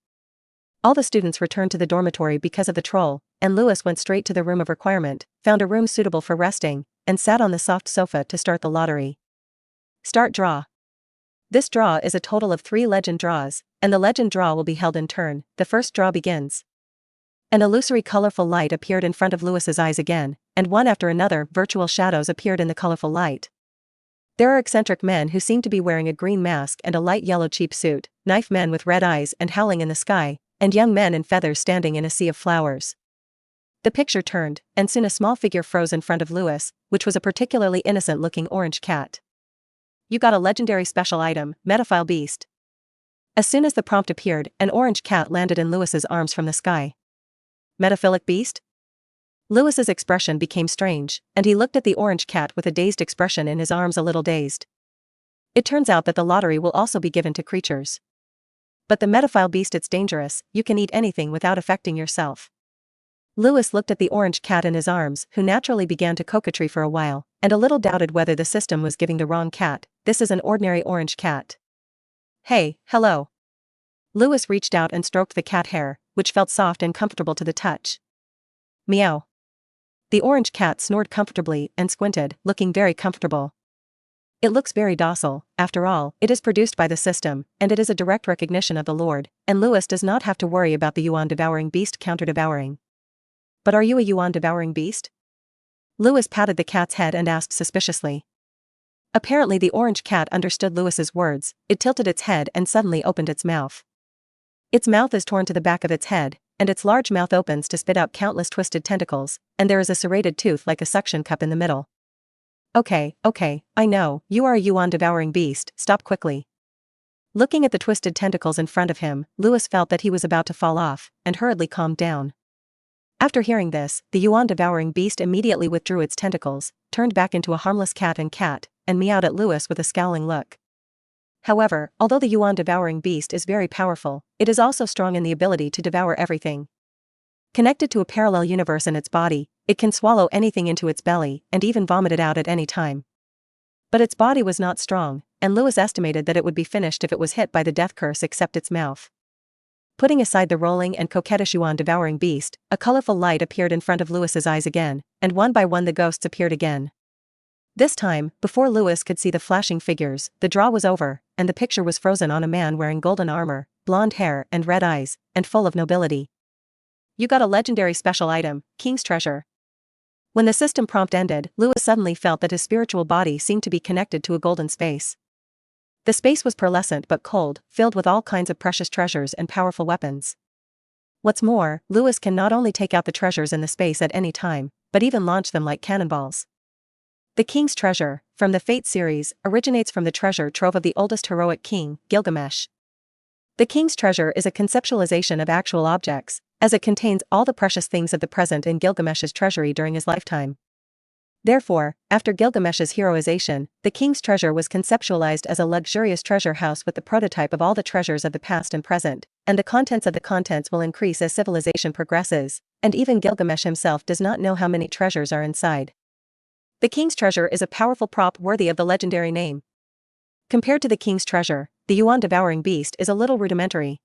All the students returned to the dormitory because of the troll, and Lewis went straight to the room of requirement, found a room suitable for resting, and sat on the soft sofa to start the lottery. Start draw. This draw is a total of 3 legend draws, and the legend draw will be held in turn. The first draw begins. An illusory colorful light appeared in front of Lewis's eyes again, and one after another virtual shadows appeared in the colorful light. There are eccentric men who seem to be wearing a green mask and a light yellow cheap suit, knife men with red eyes and howling in the sky, and young men in feathers standing in a sea of flowers. The picture turned, and soon a small figure froze in front of Lewis, which was a particularly innocent-looking orange cat. You got a legendary special item, Metaphile Beast. As soon as the prompt appeared, an orange cat landed in Lewis's arms from the sky. Metaphilic Beast? Lewis's expression became strange, and he looked at the orange cat with a dazed expression in his arms, a little dazed. It turns out that the lottery will also be given to creatures. But the Metaphile Beast, it's dangerous, you can eat anything without affecting yourself. Lewis looked at the orange cat in his arms, who naturally began to coquetry for a while, and a little doubted whether the system was giving the wrong cat. This is an ordinary orange cat. Hey, hello. Lewis reached out and stroked the cat hair, which felt soft and comfortable to the touch. Meow. The orange cat snored comfortably and squinted, looking very comfortable. It looks very docile. After all, it is produced by the system, and it is a direct recognition of the Lord, and Lewis does not have to worry about the yuan-devouring beast counter-devouring. But are you a yuan-devouring beast? Lewis patted the cat's head and asked suspiciously. Apparently the orange cat understood Lewis's words. It tilted its head and suddenly opened its mouth. Its mouth is torn to the back of its head, and its large mouth opens to spit out countless twisted tentacles, and there is a serrated tooth like a suction cup in the middle. Okay, I know, you are a yuan-devouring beast, stop quickly. Looking at the twisted tentacles in front of him, Lewis felt that he was about to fall off, and hurriedly calmed down. After hearing this, the yuan-devouring beast immediately withdrew its tentacles, turned back into a harmless cat, and meowed at Lewis with a scowling look. However, although the yuan-devouring beast is very powerful, it is also strong in the ability to devour everything. Connected to a parallel universe in its body, it can swallow anything into its belly and even vomit it out at any time. But its body was not strong, and Lewis estimated that it would be finished if it was hit by the death curse except its mouth. Putting aside the rolling and coquettish yuan-devouring beast, a colorful light appeared in front of Lewis's eyes again, and one by one the ghosts appeared again. This time, before Lewis could see the flashing figures, the draw was over, and the picture was frozen on a man wearing golden armor, blonde hair and red eyes, and full of nobility. You got a legendary special item, King's Treasure. When the system prompt ended, Lewis suddenly felt that his spiritual body seemed to be connected to a golden space. The space was pearlescent but cold, filled with all kinds of precious treasures and powerful weapons. What's more, Lewis can not only take out the treasures in the space at any time, but even launch them like cannonballs. The King's Treasure, from the Fate series, originates from the treasure trove of the oldest heroic king, Gilgamesh. The King's Treasure is a conceptualization of actual objects, as it contains all the precious things of the present in Gilgamesh's treasury during his lifetime. Therefore, after Gilgamesh's heroization, the King's Treasure was conceptualized as a luxurious treasure house with the prototype of all the treasures of the past and present, and the contents of the contents will increase as civilization progresses, and even Gilgamesh himself does not know how many treasures are inside. The King's Treasure is a powerful prop worthy of the legendary name. Compared to the King's Treasure, the yuan-devouring beast is a little rudimentary.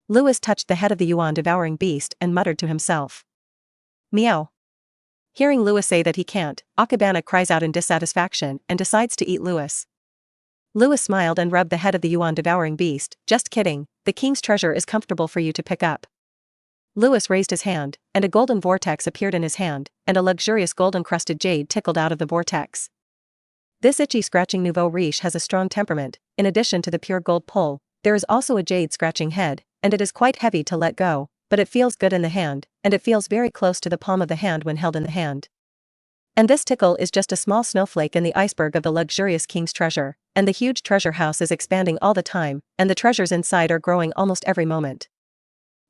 Lewis touched the head of the yuan-devouring beast and muttered to himself. Meow. Hearing Lewis say that he can't, Akabana cries out in dissatisfaction and decides to eat Lewis. Lewis smiled and rubbed the head of the yuan-devouring beast. Just kidding, the King's Treasure is comfortable for you to pick up. Lewis raised his hand, and a golden vortex appeared in his hand, and a luxurious gold-encrusted jade tickled out of the vortex. This itchy scratching nouveau riche has a strong temperament. In addition to the pure gold pull, there is also a jade scratching head, and it is quite heavy to let go, but it feels good in the hand, and it feels very close to the palm of the hand when held in the hand. And this tickle is just a small snowflake in the iceberg of the luxurious King's Treasure, and the huge treasure house is expanding all the time, and the treasures inside are growing almost every moment.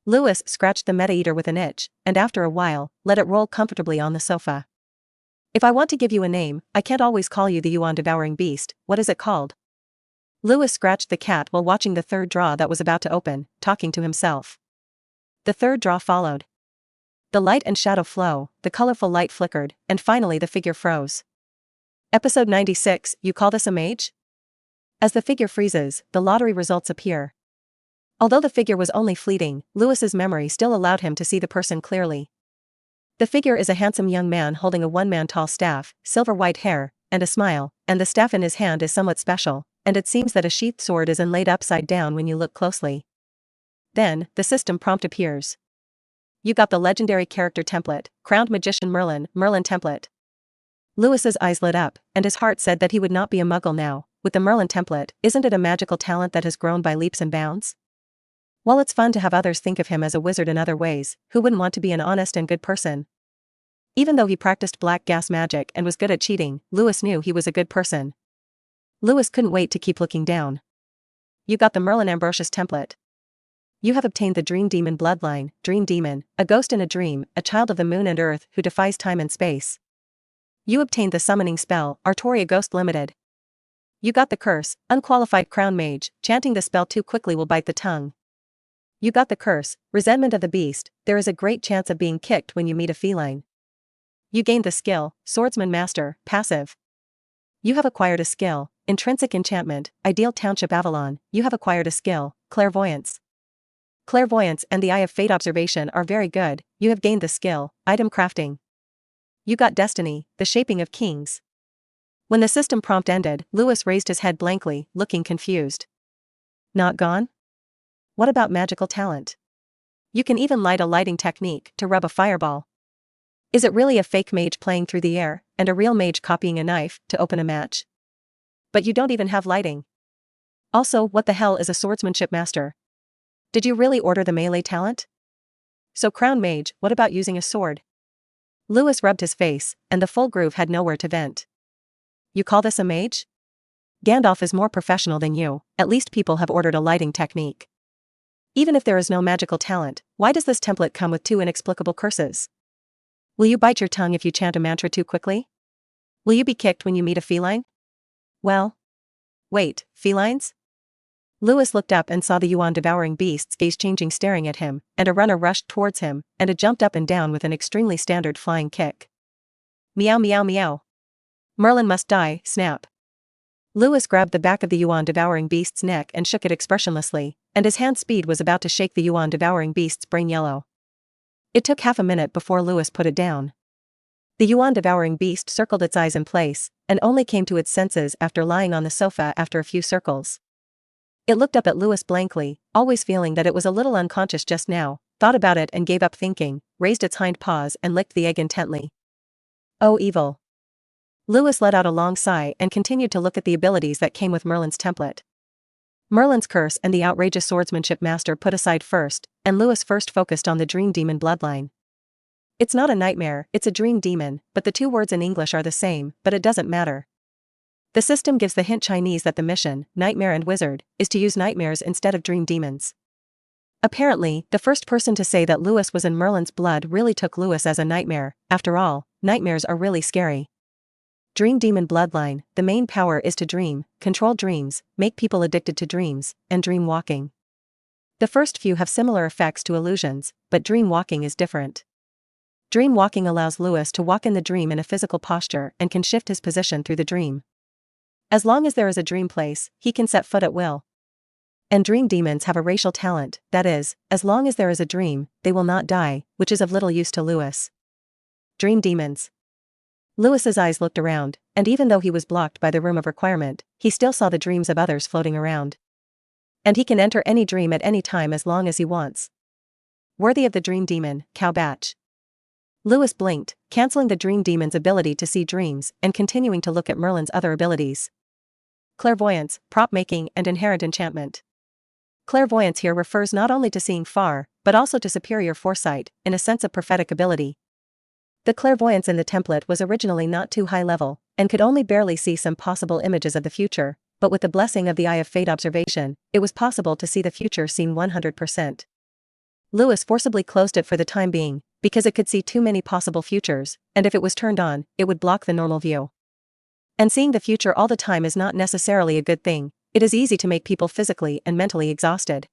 Lewis scratched the meta-eater with an itch, and after a while, let it roll comfortably on the sofa. If I want to give you a name, I can't always call you the yuan-devouring beast. What is it called? Lewis scratched the cat while watching the third draw that was about to open, talking to himself. The third draw followed. The light and shadow flow, the colorful light flickered, and finally the figure froze. Episode 96, You Call This a Mage? As the figure freezes, the lottery results appear. Although the figure was only fleeting, Lewis's memory still allowed him to see the person clearly. The figure is a handsome young man holding a one-man-tall staff, silver white hair, and a smile, and the staff in his hand is somewhat special, and it seems that a sheathed sword is inlaid upside down when you look closely. Then, the system prompt appears. You got the legendary character template, Crowned Magician Merlin template. Lewis's eyes lit up, and his heart said that he would not be a muggle now. With the Merlin template, isn't it a magical talent that has grown by leaps and bounds? While it's fun to have others think of him as a wizard in other ways, who wouldn't want to be an honest and good person? Even though he practiced black gas magic and was good at cheating, Lewis knew he was a good person. Lewis couldn't wait to keep looking down. You got the Merlin Ambrosius template. You have obtained the Dream Demon bloodline, Dream Demon, a ghost in a dream, a child of the moon and earth who defies time and space. You obtained the summoning spell, Artoria Ghost Limited. You got the curse, Unqualified Crown Mage, chanting the spell too quickly will bite the tongue. You got the curse, Resentment of the Beast, there is a great chance of being kicked when you meet a feline. You gained the skill, Swordsman Master, passive. You have acquired a skill, intrinsic enchantment, ideal township Avalon, you have acquired a skill, clairvoyance. Clairvoyance and the eye of fate observation are very good, you have gained the skill, item crafting. You got destiny, the shaping of kings. When the system prompt ended, Lewis raised his head blankly, looking confused. Not gone? What about magical talent? You can even light a lighting technique to rub a fireball. Is it really a fake mage playing through the air, and a real mage copying a knife to open a match? But you don't even have lighting. Also, what the hell is a swordsmanship master? Did you really order the melee talent? So crown mage, what about using a sword? Lewis rubbed his face, and the full groove had nowhere to vent. You call this a mage? Gandalf is more professional than you, at least people have ordered a lighting technique. Even if there is no magical talent, why does this template come with 2 inexplicable curses? Will you bite your tongue if you chant a mantra too quickly? Will you be kicked when you meet a feline? Well. Wait, felines? Lewis looked up and saw the Yuan devouring beast's gaze changing staring at him, and a runner rushed towards him, and it jumped up and down with an extremely standard flying kick. Meow meow meow. Merlin must die, snap. Lewis grabbed the back of the Yuan devouring beast's neck and shook it expressionlessly, and his hand speed was about to shake the Yuan devouring beast's brain yellow. It took half a minute before Lewis put it down. The Yuan devouring beast circled its eyes in place, and only came to its senses after lying on the sofa after a few circles. It looked up at Lewis blankly, always feeling that it was a little unconscious just now, thought about it and gave up thinking, raised its hind paws and licked the egg intently. Oh evil. Lewis let out a long sigh and continued to look at the abilities that came with Merlin's template. Merlin's curse and the outrageous swordsmanship master put aside first, and Lewis first focused on the dream demon bloodline. It's not a nightmare, it's a dream demon, but the 2 words in English are the same, but it doesn't matter. The system gives the hint Chinese that the mission, nightmare and wizard, is to use nightmares instead of dream demons. Apparently, the first person to say that Lewis was in Merlin's blood really took Lewis as a nightmare. After all, nightmares are really scary. Dream demon bloodline, the main power is to dream, control dreams, make people addicted to dreams, and dream walking. The first few have similar effects to illusions, but dream walking is different. Dream walking allows Lewis to walk in the dream in a physical posture and can shift his position through the dream. As long as there is a dream place, he can set foot at will. And dream demons have a racial talent, that is, as long as there is a dream, they will not die, which is of little use to Lewis. Dream demons. Lewis's eyes looked around, and even though he was blocked by the room of requirement, he still saw the dreams of others floating around. And he can enter any dream at any time as long as he wants. Worthy of the dream demon, cow batch. Lewis blinked, canceling the dream demon's ability to see dreams and continuing to look at Merlin's other abilities. Clairvoyance, prop making, and inherent enchantment. Clairvoyance here refers not only to seeing far, but also to superior foresight, in a sense of prophetic ability. The clairvoyance in the template was originally not too high level, and could only barely see some possible images of the future, but with the blessing of the eye of fate observation, it was possible to see the future seen 100%. Lewis forcibly closed it for the time being, because it could see too many possible futures, and if it was turned on, it would block the normal view. And seeing the future all the time is not necessarily a good thing, it is easy to make people physically and mentally exhausted.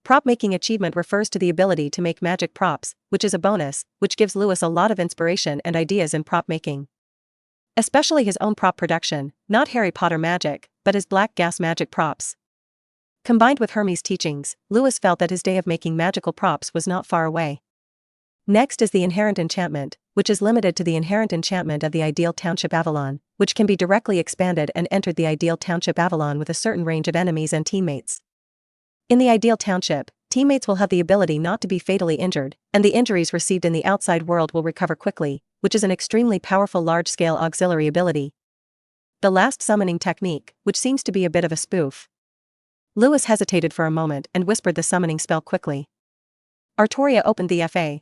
Prop making achievement refers to the ability to make magic props, which is a bonus, which gives Lewis a lot of inspiration and ideas in prop making. Especially his own prop production, not Harry Potter magic, but his black gas magic props. Combined with Hermes' teachings, Lewis felt that his day of making magical props was not far away. Next is the inherent enchantment, which is limited to the inherent enchantment of the ideal township Avalon, which can be directly expanded and entered the ideal township Avalon with a certain range of enemies and teammates. In the ideal township, teammates will have the ability not to be fatally injured, and the injuries received in the outside world will recover quickly, which is an extremely powerful large-scale auxiliary ability. The last summoning technique, which seems to be a bit of a spoof. Lewis hesitated for a moment and whispered the summoning spell quickly. Artoria opened the FA,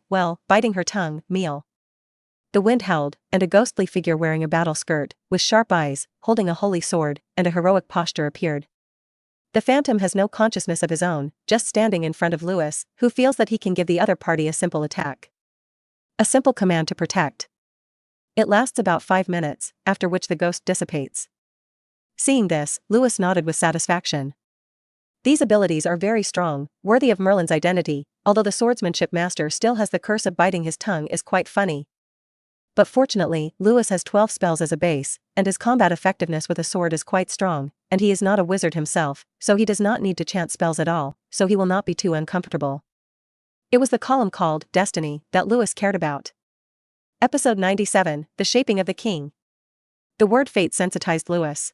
biting her tongue, meal. The wind howled, and a ghostly figure wearing a battle skirt, with sharp eyes, holding a holy sword, and a heroic posture appeared. The phantom has no consciousness of his own, just standing in front of Lewis, who feels that he can give the other party a simple attack. A simple command to protect. It lasts about 5 minutes, after which the ghost dissipates. Seeing this, Lewis nodded with satisfaction. These abilities are very strong, worthy of Merlin's identity, although the swordsmanship master still has the curse of biting his tongue is quite funny. But fortunately, Lewis has 12 spells as a base, and his combat effectiveness with a sword is quite strong, and he is not a wizard himself, so he does not need to chant spells at all, so he will not be too uncomfortable. It was the column called Destiny that Lewis cared about. Episode 97, The Shaping of the King. The word fate sensitized Lewis.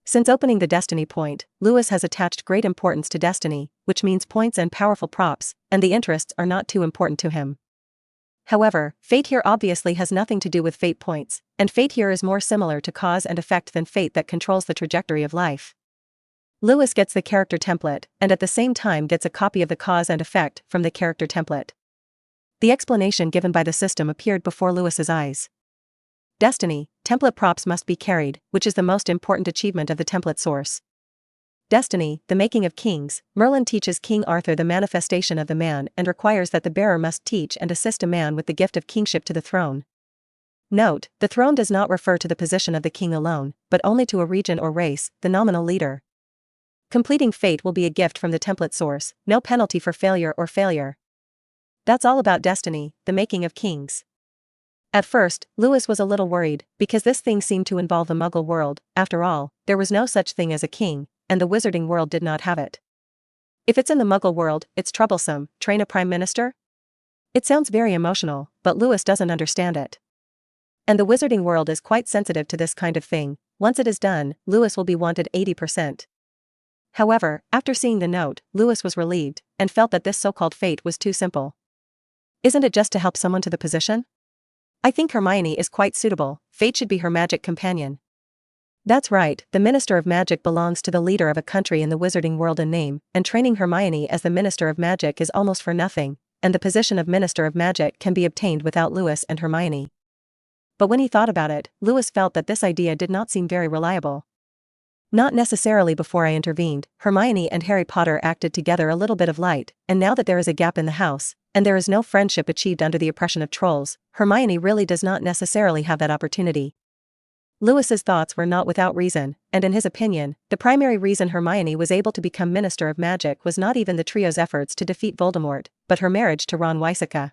Since opening the Destiny point, Lewis has attached great importance to destiny, which means points and powerful props, and the interests are not too important to him. However, fate here obviously has nothing to do with fate points, and fate here is more similar to cause and effect than fate that controls the trajectory of life. Lewis gets the character template, and at the same time gets a copy of the cause and effect from the character template. The explanation given by the system appeared before Lewis's eyes. Destiny, template props must be carried, which is the most important achievement of the template source. Destiny, the making of kings, Merlin teaches King Arthur the manifestation of the man and requires that the bearer must teach and assist a man with the gift of kingship to the throne. Note, the throne does not refer to the position of the king alone, but only to a region or race, the nominal leader. Completing fate will be a gift from the template source, no penalty for failure or failure. That's all about destiny, the making of kings. At first, Lewis was a little worried, because this thing seemed to involve the Muggle world. After all, there was no such thing as a king, and the wizarding world did not have it. If it's in the Muggle world, it's troublesome. Train a prime minister? It sounds very emotional, but Lewis doesn't understand it. And the wizarding world is quite sensitive to this kind of thing. Once it is done, Lewis will be wanted 80%. However, after seeing the note, Lewis was relieved, and felt that this so-called fate was too simple. Isn't it just to help someone to the position? I think Hermione is quite suitable. Fate should be her magic companion. That's right, the Minister of Magic belongs to the leader of a country in the wizarding world in name, and training Hermione as the Minister of Magic is almost for nothing, and the position of Minister of Magic can be obtained without Lewis and Hermione. But when he thought about it, Lewis felt that this idea did not seem very reliable. Not necessarily before I intervened, Hermione and Harry Potter acted together a little bit of light, and now that there is a gap in the house, and there is no friendship achieved under the oppression of trolls, Hermione really does not necessarily have that opportunity. Lewis's thoughts were not without reason, and in his opinion, the primary reason Hermione was able to become Minister of Magic was not even the trio's efforts to defeat Voldemort, but her marriage to Ron Weasley.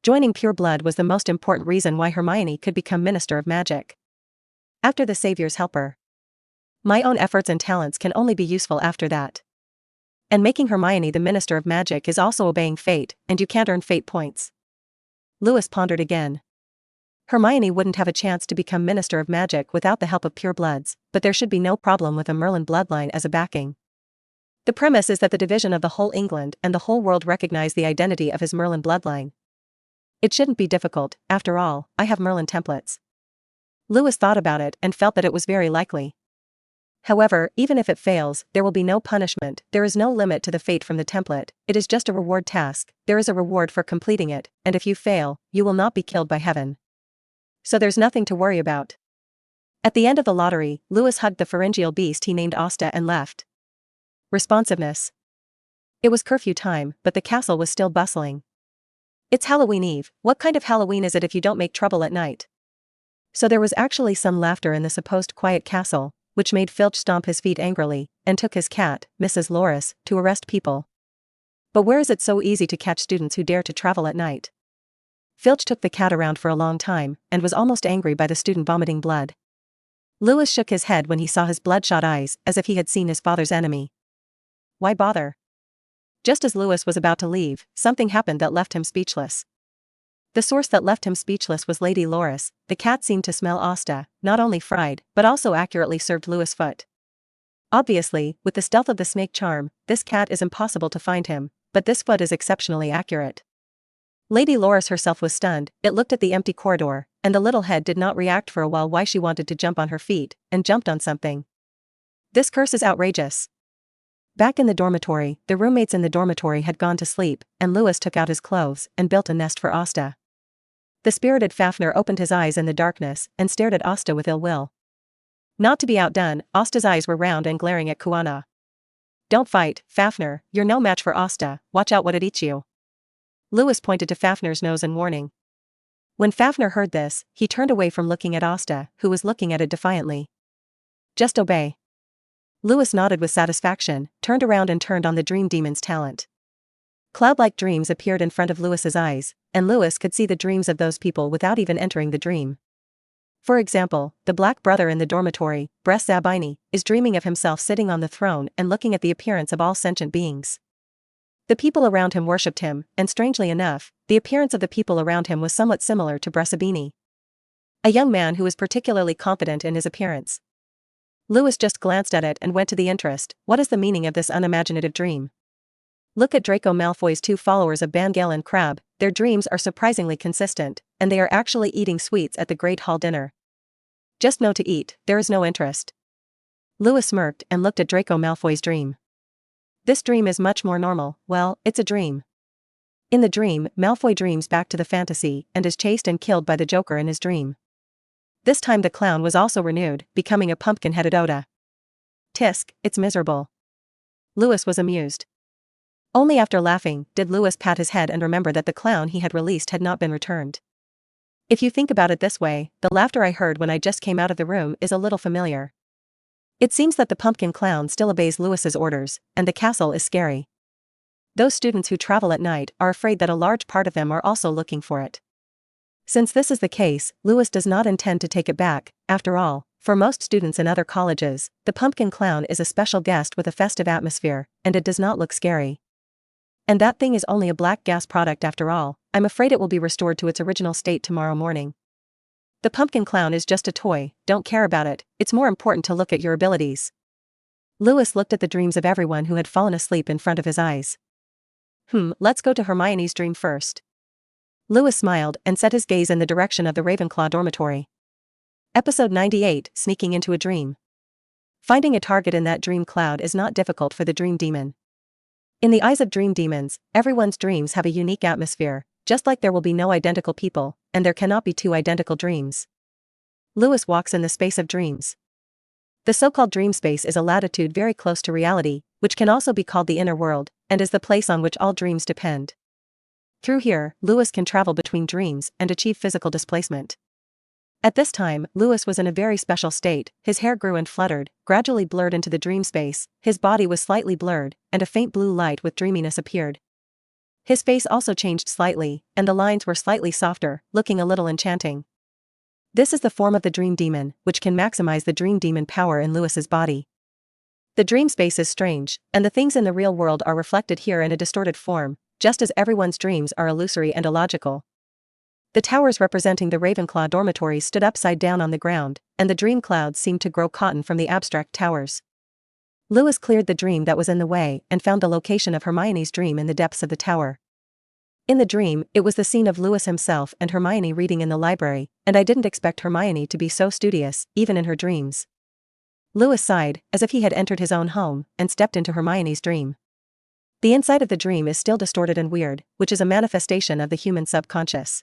Joining Pure Blood was the most important reason why Hermione could become Minister of Magic. After the Savior's helper. My own efforts and talents can only be useful after that. And making Hermione the Minister of Magic is also obeying fate, and you can't earn fate points. Lewis pondered again. Hermione wouldn't have a chance to become Minister of Magic without the help of Pure Bloods, but there should be no problem with a Merlin bloodline as a backing. The premise is that the division of the whole England and the whole world recognize the identity of his Merlin bloodline. It shouldn't be difficult, after all, I have Merlin templates. Lewis thought about it and felt that it was very likely. However, even if it fails, there will be no punishment, there is no limit to the fate from the template, it is just a reward task, there is a reward for completing it, and if you fail, you will not be killed by heaven. So there's nothing to worry about. At the end of the lottery, Lewis hugged the pharyngeal beast he named Asta and left. Responsiveness. It was curfew time, but the castle was still bustling. It's Halloween Eve, what kind of Halloween is it if you don't make trouble at night? So there was actually some laughter in the supposed quiet castle, which made Filch stomp his feet angrily, and took his cat, Mrs. Loris, to arrest people. But where is it so easy to catch students who dare to travel at night? Filch took the cat around for a long time, and was almost angry by the student vomiting blood. Lewis shook his head when he saw his bloodshot eyes, as if he had seen his father's enemy. Why bother? Just as Lewis was about to leave, something happened that left him speechless. The source that left him speechless was Lady Loris. The cat seemed to smell Asta, not only fried, but also accurately served Lewis' foot. Obviously, with the stealth of the snake charm, this cat is impossible to find him, but this foot is exceptionally accurate. Lady Loris herself was stunned, it looked at the empty corridor, and the little head did not react for a while why she wanted to jump on her feet, and jumped on something. This curse is outrageous. Back in the dormitory, the roommates in the dormitory had gone to sleep, and Lewis took out his clothes and built a nest for Asta. The spirited Fafnir opened his eyes in the darkness and stared at Asta with ill will. Not to be outdone, Asta's eyes were round and glaring at Kuana. Don't fight, Fafnir, you're no match for Asta, watch out what it eats you. Lewis pointed to Fafnir's nose in warning. When Fafnir heard this, he turned away from looking at Asta, who was looking at it defiantly. Just obey. Lewis nodded with satisfaction, turned around and turned on the dream demon's talent. Cloud-like dreams appeared in front of Lewis's eyes, and Lewis could see the dreams of those people without even entering the dream. For example, the black brother in the dormitory, Bress Zabini, is dreaming of himself sitting on the throne and looking at the appearance of all sentient beings. The people around him worshipped him, and strangely enough, the appearance of the people around him was somewhat similar to Bress Zabini, a young man who was particularly confident in his appearance. Lewis just glanced at it and went to the interest. What is the meaning of this unimaginative dream? Look at Draco Malfoy's two followers of Bangal and Crabbe. Their dreams are surprisingly consistent, and they are actually eating sweets at the Great Hall dinner. Just no to eat, there is no interest. Lewis smirked and looked at Draco Malfoy's dream. This dream is much more normal. Well, it's a dream. In the dream, Malfoy dreams back to the fantasy and is chased and killed by the Joker in his dream. This time the clown was also renewed, becoming a pumpkin-headed Oda. Tisk, it's miserable. Lewis was amused. Only after laughing did Lewis pat his head and remember that the clown he had released had not been returned. If you think about it this way, the laughter I heard when I just came out of the room is a little familiar. It seems that the pumpkin clown still obeys Lewis's orders, and the castle is scary. Those students who travel at night are afraid that a large part of them are also looking for it. Since this is the case, Lewis does not intend to take it back. After all, for most students in other colleges, the pumpkin clown is a special guest with a festive atmosphere, and it does not look scary. And that thing is only a black gas product after all. I'm afraid it will be restored to its original state tomorrow morning. The pumpkin clown is just a toy, don't care about it, it's more important to look at your abilities. Lewis looked at the dreams of everyone who had fallen asleep in front of his eyes. Let's go to Hermione's dream first. Lewis smiled and set his gaze in the direction of the Ravenclaw dormitory. Episode 98, Sneaking into a Dream. Finding a target in that dream cloud is not difficult for the dream demon. In the eyes of dream demons, everyone's dreams have a unique atmosphere, just like there will be no identical people, and there cannot be two identical dreams. Lewis walks in the space of dreams. The so-called dream space is a latitude very close to reality, which can also be called the inner world, and is the place on which all dreams depend. Through here, Lewis can travel between dreams and achieve physical displacement. At this time, Lewis was in a very special state. His hair grew and fluttered, gradually blurred into the dream space, his body was slightly blurred, and a faint blue light with dreaminess appeared. His face also changed slightly, and the lines were slightly softer, looking a little enchanting. This is the form of the dream demon, which can maximize the dream demon power in Lewis's body. The dream space is strange, and the things in the real world are reflected here in a distorted form, just as everyone's dreams are illusory and illogical. The towers representing the Ravenclaw dormitories stood upside down on the ground, and the dream clouds seemed to grow cotton from the abstract towers. Lewis cleared the dream that was in the way and found the location of Hermione's dream in the depths of the tower. In the dream, it was the scene of Lewis himself and Hermione reading in the library, and I didn't expect Hermione to be so studious, even in her dreams. Lewis sighed, as if he had entered his own home, and stepped into Hermione's dream. The inside of the dream is still distorted and weird, which is a manifestation of the human subconscious.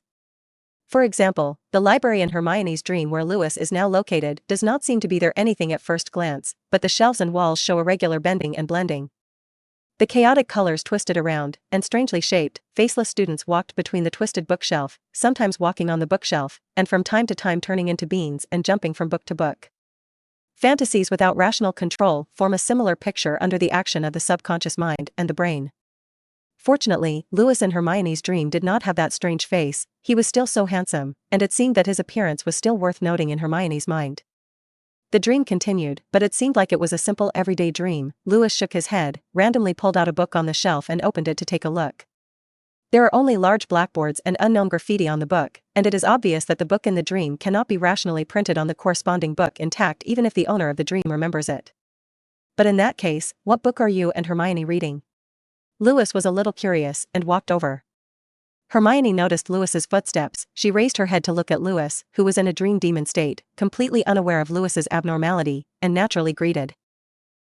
For example, the library in Hermione's dream where Lewis is now located does not seem to be there anything at first glance, but the shelves and walls show irregular bending and blending. The chaotic colors twisted around, and strangely shaped, faceless students walked between the twisted bookshelf, sometimes walking on the bookshelf, and from time to time turning into beans and jumping from book to book. Fantasies without rational control form a similar picture under the action of the subconscious mind and the brain. Fortunately, Lewis in Hermione's dream did not have that strange face. He was still so handsome, and it seemed that his appearance was still worth noting in Hermione's mind. The dream continued, but it seemed like it was a simple everyday dream. Lewis shook his head, randomly pulled out a book on the shelf and opened it to take a look. There are only large blackboards and unknown graffiti on the book, and it is obvious that the book in the dream cannot be rationally printed on the corresponding book intact even if the owner of the dream remembers it. But in that case, what book are you and Hermione reading? Lewis was a little curious and walked over. Hermione noticed Lewis's footsteps. She raised her head to look at Lewis, who was in a dream demon state, completely unaware of Lewis's abnormality, and naturally greeted.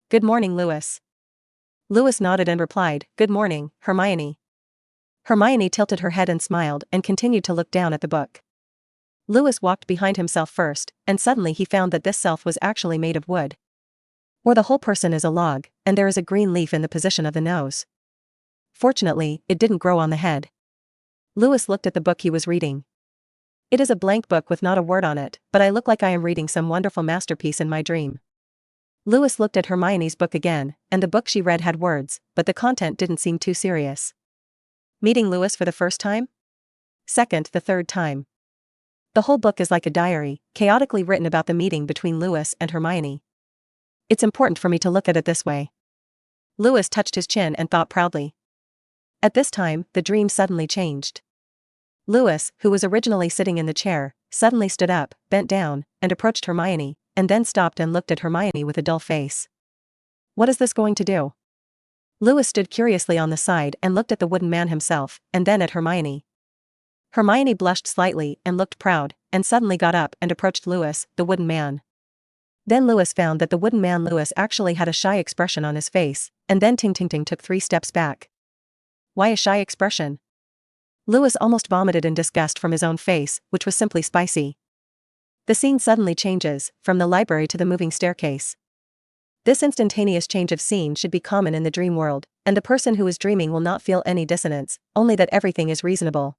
"Good morning, Lewis." Lewis nodded and replied, "Good morning, Hermione." Hermione tilted her head and smiled and continued to look down at the book. Lewis walked behind himself first, and suddenly he found that this self was actually made of wood. Or the whole person is a log, and there is a green leaf in the position of the nose. Fortunately, it didn't grow on the head. Lewis looked at the book he was reading. It is a blank book with not a word on it, but I look like I am reading some wonderful masterpiece in my dream. Lewis looked at Hermione's book again, and the book she read had words, but the content didn't seem too serious. Meeting Lewis for the first time? second, the third time. The whole book is like a diary, chaotically written about the meeting between Lewis and Hermione. It's important for me to look at it this way. Lewis touched his chin and thought proudly. At this time, the dream suddenly changed. Lewis, who was originally sitting in the chair, suddenly stood up, bent down, and approached Hermione, and then stopped and looked at Hermione with a dull face. What is this going to do? Lewis stood curiously on the side and looked at the wooden man himself, and then at Hermione. Hermione blushed slightly and looked proud, and suddenly got up and approached Lewis, the wooden man. Then Lewis found that the wooden man Lewis actually had a shy expression on his face, and then Ting Ting Ting took 3 steps back. Why a shy expression? Lewis almost vomited in disgust from his own face, which was simply spicy. The scene suddenly changes, from the library to the moving staircase. This instantaneous change of scene should be common in the dream world, and the person who is dreaming will not feel any dissonance, only that everything is reasonable.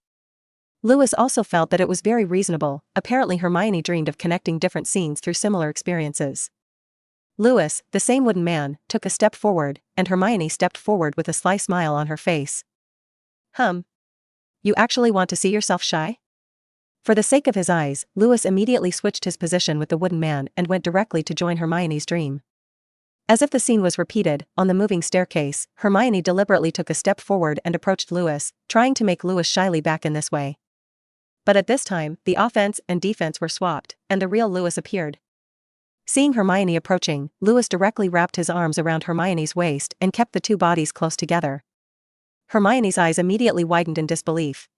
Lewis also felt that it was very reasonable. Apparently Hermione dreamed of connecting different scenes through similar experiences. Lewis, the same wooden man, took a step forward, and Hermione stepped forward with a sly smile on her face. You actually want to see yourself shy? For the sake of his eyes, Lewis immediately switched his position with the wooden man and went directly to join Hermione's dream. As if the scene was repeated, on the moving staircase, Hermione deliberately took a step forward and approached Lewis, trying to make Lewis shyly back in this way. But at this time, the offense and defense were swapped, and the real Lewis appeared. Seeing Hermione approaching, Lewis directly wrapped his arms around Hermione's waist and kept the two bodies close together. Hermione's eyes immediately widened in disbelief.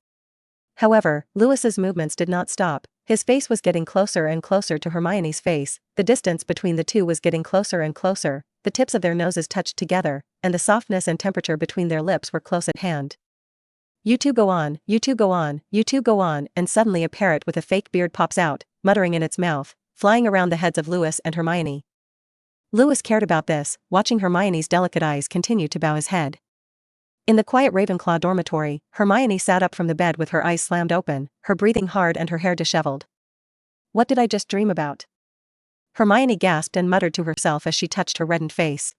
However, Lewis's movements did not stop. His face was getting closer and closer to Hermione's face, the distance between the two was getting closer and closer, the tips of their noses touched together, and the softness and temperature between their lips were close at hand. You two go on, you two go on, you two go on, and suddenly a parrot with a fake beard pops out, muttering in its mouth, flying around the heads of Lewis and Hermione. Lewis cared about this, watching Hermione's delicate eyes continue to bow his head. In the quiet Ravenclaw dormitory, Hermione sat up from the bed with her eyes slammed open, her breathing hard and her hair disheveled. What did I just dream about? Hermione gasped and muttered to herself as she touched her reddened face.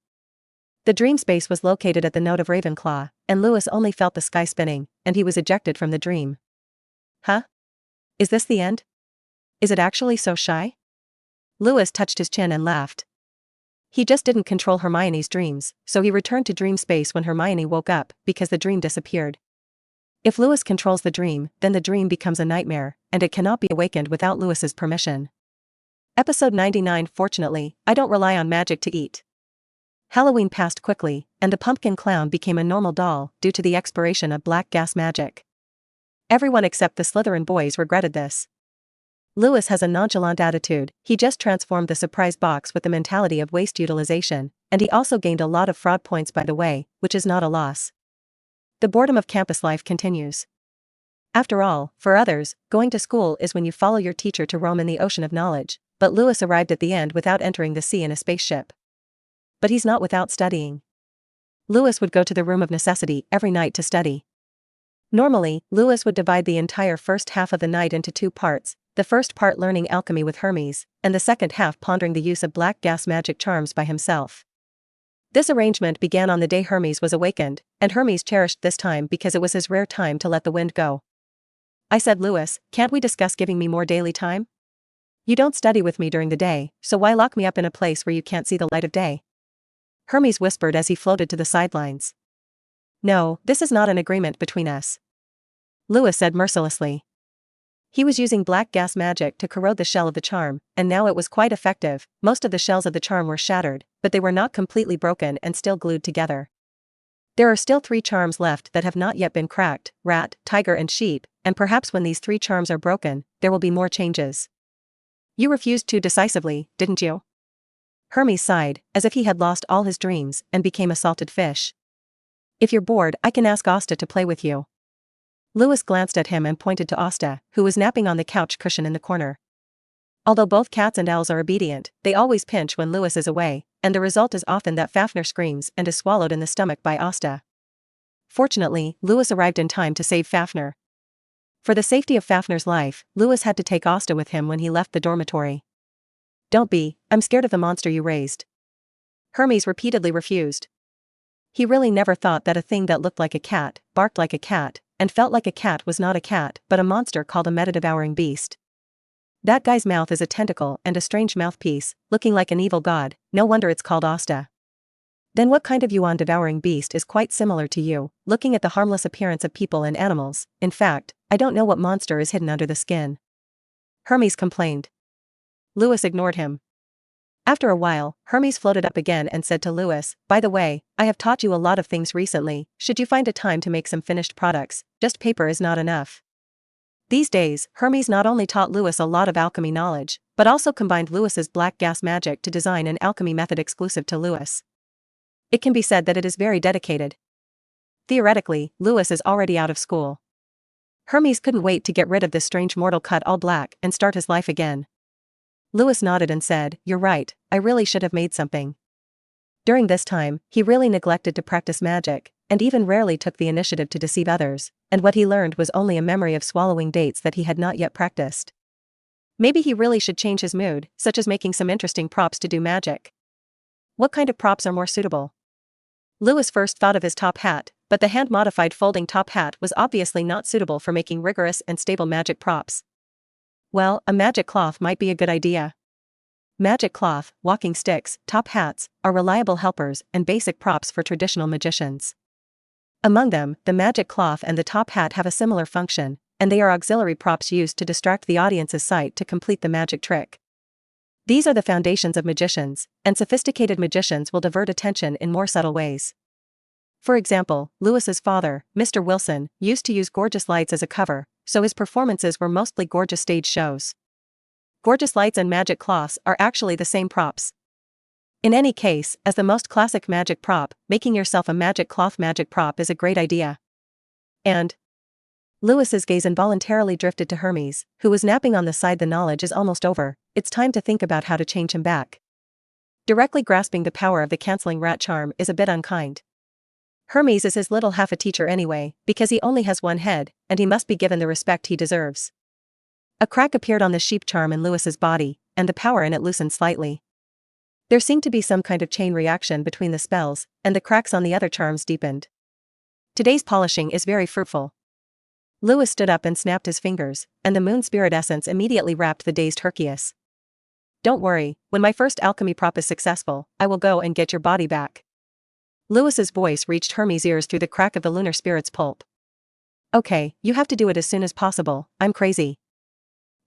The dream space was located at the node of Ravenclaw, and Lewis only felt the sky spinning, and he was ejected from the dream. Huh? Is this the end? Is it actually so shy? Lewis touched his chin and laughed. He just didn't control Hermione's dreams, so he returned to dream space when Hermione woke up, because the dream disappeared. If Lewis controls the dream, then the dream becomes a nightmare, and it cannot be awakened without Lewis's permission. Episode 99. Fortunately, I don't rely on magic to eat. Halloween passed quickly, and the pumpkin clown became a normal doll due to the expiration of black gas magic. Everyone except the Slytherin boys regretted this. Lewis has a nonchalant attitude, he just transformed the surprise box with the mentality of waste utilization, and he also gained a lot of fraud points by the way, which is not a loss. The boredom of campus life continues. After all, for others, going to school is when you follow your teacher to roam in the ocean of knowledge, but Lewis arrived at the end without entering the sea in a spaceship. But he's not without studying. Lewis would go to the room of necessity every night to study. Normally, Lewis would divide the entire first half of the night into 2 parts, the first part learning alchemy with Hermes, and the second half pondering the use of black gas magic charms by himself. This arrangement began on the day Hermes was awakened, and Hermes cherished this time because it was his rare time to let the wind go. I said, Lewis, can't we discuss giving me more daily time? You don't study with me during the day, so why lock me up in a place where you can't see the light of day? Hermes whispered as he floated to the sidelines. No, this is not an agreement between us. Lewis said mercilessly. He was using black gas magic to corrode the shell of the charm, and now it was quite effective. Most of the shells of the charm were shattered, but they were not completely broken and still glued together. There are still 3 charms left that have not yet been cracked: rat, tiger and sheep, and perhaps when these 3 charms are broken, there will be more changes. You refused too decisively, didn't you? Hermes sighed, as if he had lost all his dreams and became a salted fish. If you're bored, I can ask Asta to play with you. Lewis glanced at him and pointed to Asta, who was napping on the couch cushion in the corner. Although both cats and owls are obedient, they always pinch when Lewis is away, and the result is often that Fafnir screams and is swallowed in the stomach by Asta. Fortunately, Lewis arrived in time to save Fafnir. For the safety of Fafnir's life, Lewis had to take Asta with him when he left the dormitory. Don't be, I'm scared of the monster you raised. Hermes repeatedly refused. He really never thought that a thing that looked like a cat, barked like a cat, and felt like a cat was not a cat but a monster called a meta-devouring beast. That guy's mouth is a tentacle and a strange mouthpiece, looking like an evil god, no wonder it's called Asta. Then what kind of yuan devouring beast is quite similar to you, looking at the harmless appearance of people and animals? In fact, I don't know what monster is hidden under the skin. Hermes complained. Lewis ignored him. After a while, Hermes floated up again and said to Lewis, by the way, I have taught you a lot of things recently, should you find a time to make some finished products, just paper is not enough. These days, Hermes not only taught Lewis a lot of alchemy knowledge, but also combined Lewis's black gas magic to design an alchemy method exclusive to Lewis. It can be said that it is very dedicated. Theoretically, Lewis is already out of school. Hermes couldn't wait to get rid of this strange mortal cut all black and start his life again. Lewis nodded and said, you're right, I really should have made something. During this time, he really neglected to practice magic, and even rarely took the initiative to deceive others, and what he learned was only a memory of swallowing dates that he had not yet practiced. Maybe he really should change his mood, such as making some interesting props to do magic. What kind of props are more suitable? Lewis first thought of his top hat, but the hand-modified folding top hat was obviously not suitable for making rigorous and stable magic props. Well, a magic cloth might be a good idea. Magic cloth, walking sticks, top hats, are reliable helpers and basic props for traditional magicians. Among them, the magic cloth and the top hat have a similar function, and they are auxiliary props used to distract the audience's sight to complete the magic trick. These are the foundations of magicians, and sophisticated magicians will divert attention in more subtle ways. For example, Lewis's father, Mr. Wilson, used to use gorgeous lights as a cover, so his performances were mostly gorgeous stage shows. Gorgeous lights and magic cloths are actually the same props. In any case, as the most classic magic prop, making yourself a magic cloth magic prop is a great idea. And Lewis's gaze involuntarily drifted to Hermes, who was napping on the side. The knowledge is almost over, it's time to think about how to change him back. Directly grasping the power of the canceling rat charm is a bit unkind. Hermes is his little half a teacher anyway, because he only has one head, and he must be given the respect he deserves. A crack appeared on the sheep charm in Lewis's body, and the power in it loosened slightly. There seemed to be some kind of chain reaction between the spells, and the cracks on the other charms deepened. Today's polishing is very fruitful. Lewis stood up and snapped his fingers, and the moon spirit essence immediately wrapped the dazed Hercules. Don't worry, when my first alchemy prop is successful, I will go and get your body back. Lewis's voice reached Hermes' ears through the crack of the lunar spirit's pulp. Okay, you have to do it as soon as possible, I'm crazy.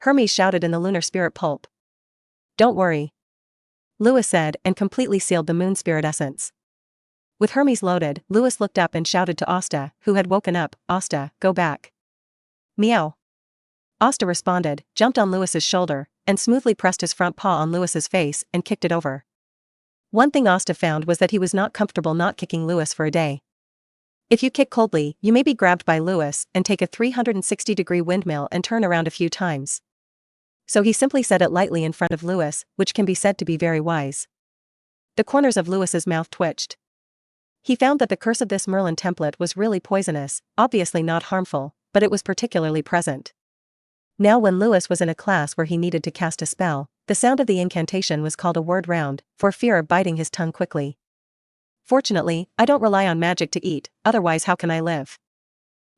Hermes shouted in the lunar spirit pulp. Don't worry, Lewis said, and completely sealed the moon spirit essence. With Hermes loaded, Lewis looked up and shouted to Asta, who had woken up, Asta, go back. Meow. Asta responded, jumped on Lewis's shoulder, and smoothly pressed his front paw on Lewis's face and kicked it over. One thing Asta found was that he was not comfortable not kicking Lewis for a day. If you kick coldly, you may be grabbed by Lewis and take a 360-degree windmill and turn around a few times. So he simply said it lightly in front of Lewis, which can be said to be very wise. The corners of Lewis's mouth twitched. He found that the curse of this Merlin template was really poisonous, obviously not harmful, but it was particularly present. Now when Lewis was in a class where he needed to cast a spell, the sound of the incantation was called a word round, for fear of biting his tongue quickly. Fortunately, I don't rely on magic to eat, otherwise how can I live?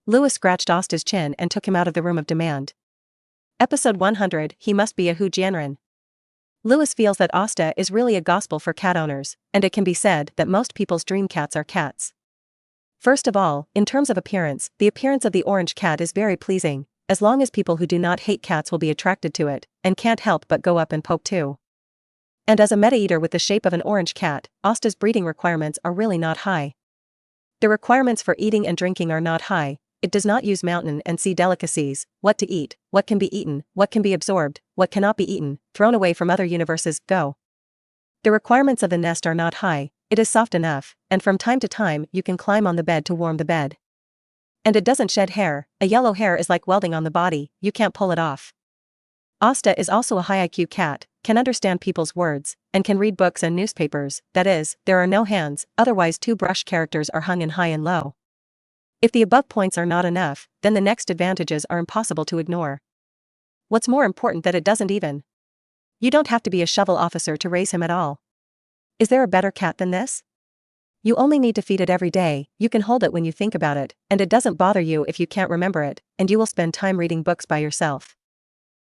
Lewis scratched Asta's chin and took him out of the room of demand. Episode 100, He Must Be a Hu Jianren. Lewis feels that Asta is really a gospel for cat owners, and it can be said that most people's dream cats are cats. First of all, in terms of appearance, the appearance of the orange cat is very pleasing, as long as people who do not hate cats will be attracted to it, and can't help but go up and poke too. And as a meta-eater with the shape of an orange cat, Asta's breeding requirements are really not high. The requirements for eating and drinking are not high. It does not use mountain and sea delicacies, what to eat, what can be eaten, what can be absorbed, what cannot be eaten, thrown away from other universes, go. The requirements of the nest are not high, it is soft enough, and from time to time you can climb on the bed to warm the bed. And it doesn't shed hair, a yellow hair is like welding on the body, you can't pull it off. Asta is also a high IQ cat, can understand people's words, and can read books and newspapers, that is, there are no hands, otherwise two brush characters are hung in high and low. If the above points are not enough, then the next advantages are impossible to ignore. What's more important that it doesn't even. You don't have to be a shovel officer to raise him at all. Is there a better cat than this? You only need to feed it every day, you can hold it when you think about it, and it doesn't bother you if you can't remember it, and you will spend time reading books by yourself.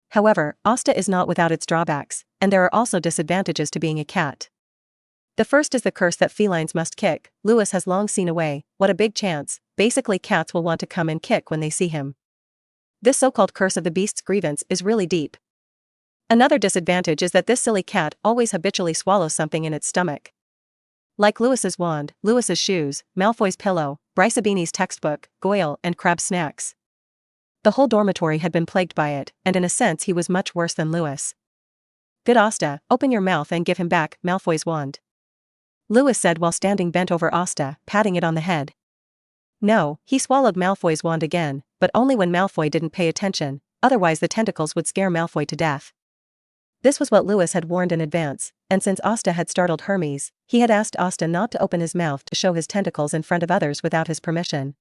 However, Asta is not without its drawbacks, and there are also disadvantages to being a cat. The first is the curse that felines must kick. Lewis has long seen away, what a big chance, basically cats will want to come and kick when they see him. This so-called curse of the beast's grievance is really deep. Another disadvantage is that this silly cat always habitually swallows something in its stomach. Like Lewis's wand, Lewis's shoes, Malfoy's pillow, Bryce Sabini's textbook, Goyle and Crabbe's snacks. The whole dormitory had been plagued by it, and in a sense he was much worse than Lewis. Good Asta, open your mouth and give him back Malfoy's wand. Lewis said while standing bent over Asta, patting it on the head. No, he swallowed Malfoy's wand again, but only when Malfoy didn't pay attention, otherwise the tentacles would scare Malfoy to death. This was what Lewis had warned in advance, and since Asta had startled Hermes, he had asked Asta not to open his mouth to show his tentacles in front of others without his permission.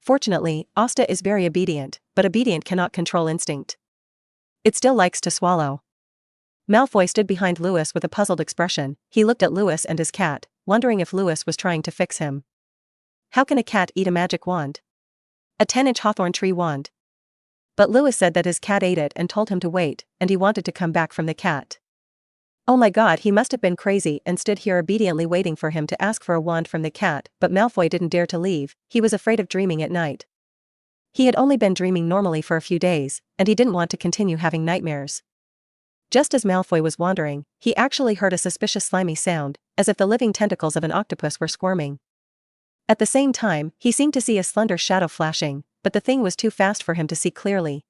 Fortunately, Asta is very obedient, but obedient cannot control instinct. It still likes to swallow. Malfoy stood behind Lewis with a puzzled expression. He looked at Lewis and his cat, wondering if Lewis was trying to fix him. How can a cat eat a magic wand? A 10-inch hawthorn tree wand. But Lewis said that his cat ate it and told him to wait, and he wanted to come back from the cat. Oh my god, he must have been crazy and stood here obediently waiting for him to ask for a wand from the cat, but Malfoy didn't dare to leave, he was afraid of dreaming at night. He had only been dreaming normally for a few days, and he didn't want to continue having nightmares. Just as Malfoy was wandering, he actually heard a suspicious slimy sound, as if the living tentacles of an octopus were squirming. At the same time, he seemed to see a slender shadow flashing, but the thing was too fast for him to see clearly.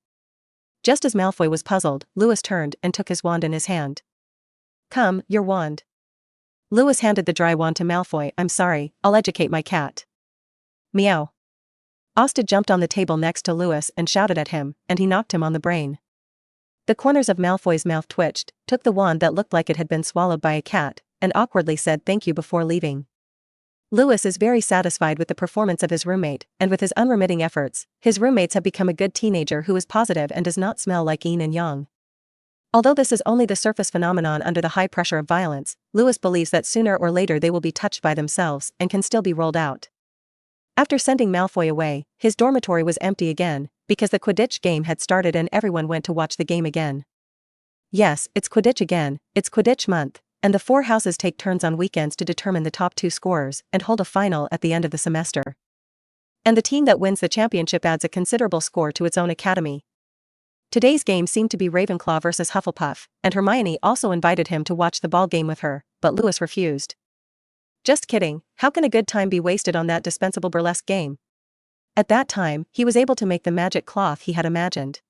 Just as Malfoy was puzzled, Lewis turned and took his wand in his hand. Come, your wand. Lewis handed the dry wand to Malfoy. I'm sorry, I'll educate my cat. Meow. Asta jumped on the table next to Lewis and shouted at him, and he knocked him on the brain. The corners of Malfoy's mouth twitched, took the wand that looked like it had been swallowed by a cat, and awkwardly said thank you before leaving. Lewis is very satisfied with the performance of his roommate, and with his unremitting efforts, his roommates have become a good teenager who is positive and does not smell like yin and yang. Although this is only the surface phenomenon under the high pressure of violence, Lewis believes that sooner or later they will be touched by themselves and can still be rolled out. After sending Malfoy away, his dormitory was empty again, because the Quidditch game had started and everyone went to watch the game again. Yes, it's Quidditch again, it's Quidditch month, and the 4 houses take turns on weekends to determine the top 2 scorers and hold a final at the end of the semester. And the team that wins the championship adds a considerable score to its own academy. Today's game seemed to be Ravenclaw versus Hufflepuff, and Hermione also invited him to watch the ball game with her, but Lewis refused. Just kidding, how can a good time be wasted on that dispensable burlesque game? At that time, he was able to make the magic cloth he had imagined.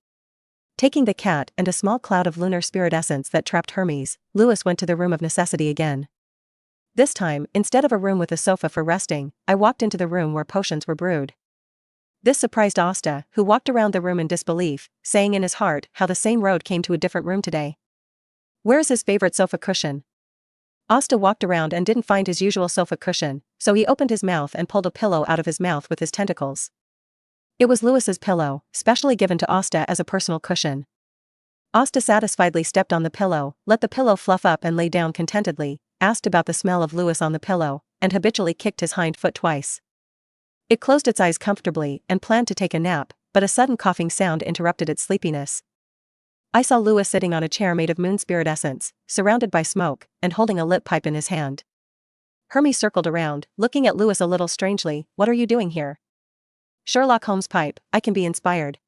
Taking the cat and a small cloud of lunar spirit essence that trapped Hermes, Lewis went to the room of necessity again. This time, instead of a room with a sofa for resting, I walked into the room where potions were brewed. This surprised Asta, who walked around the room in disbelief, saying in his heart how the same road came to a different room today. Where's his favorite sofa cushion? Asta walked around and didn't find his usual sofa cushion, so he opened his mouth and pulled a pillow out of his mouth with his tentacles. It was Lewis's pillow, specially given to Asta as a personal cushion. Asta satisfiedly stepped on the pillow, let the pillow fluff up and lay down contentedly, asked about the smell of Lewis on the pillow, and habitually kicked his hind foot twice. It closed its eyes comfortably and planned to take a nap, but a sudden coughing sound interrupted its sleepiness. I saw Lewis sitting on a chair made of moon spirit essence, surrounded by smoke, and holding a lit pipe in his hand. Hermes circled around, looking at Lewis a little strangely. What are you doing here? Sherlock Holmes' pipe, I can be inspired.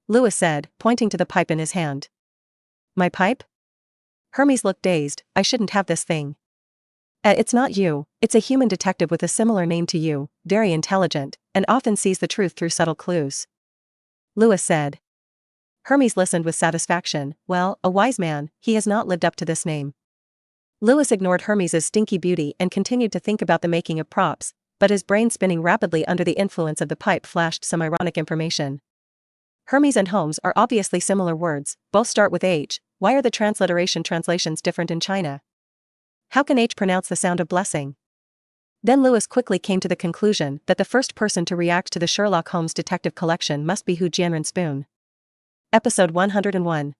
Lewis said, pointing to the pipe in his hand. My pipe? Hermes looked dazed. I shouldn't have this thing. It's not you, it's a human detective with a similar name to you, very intelligent, and often sees the truth through subtle clues. Lewis said. Hermes listened with satisfaction. Well, a wise man, he has not lived up to this name. Lewis ignored Hermes's stinky beauty and continued to think about the making of props, but his brain spinning rapidly under the influence of the pipe flashed some ironic information. Hermes and Holmes are obviously similar words, both start with H. Why are the transliteration translations different in China? How can H pronounce the sound of blessing? Then Lewis quickly came to the conclusion that the first person to react to the Sherlock Holmes detective collection must be Hu Jianren Spoon. Episode 101.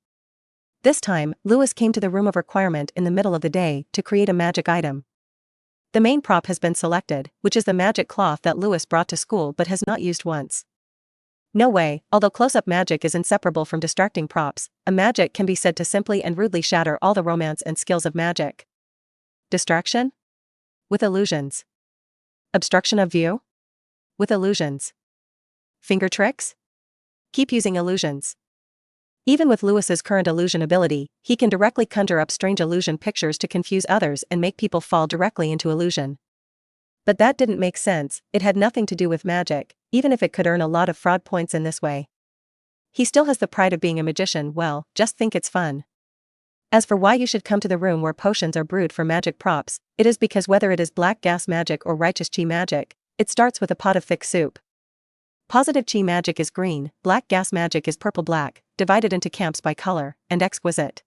This time, Lewis came to the room of requirement in the middle of the day to create a magic item. The main prop has been selected, which is the magic cloth that Lewis brought to school but has not used once. No way, although close-up magic is inseparable from distracting props, a magic can be said to simply and rudely shatter all the romance and skills of magic. Distraction? With illusions. Obstruction of view? With illusions. Finger tricks? Keep using illusions. Even with Lewis's current illusion ability, he can directly conjure up strange illusion pictures to confuse others and make people fall directly into illusion. But that didn't make sense, it had nothing to do with magic, even if it could earn a lot of fraud points in this way. He still has the pride of being a magician, well, just think it's fun. As for why you should come to the room where potions are brewed for magic props, it is because whether it is black gas magic or righteous chi magic, it starts with a pot of thick soup. Positive chi magic is green, black gas magic is purple-black, divided into camps by color, and exquisite.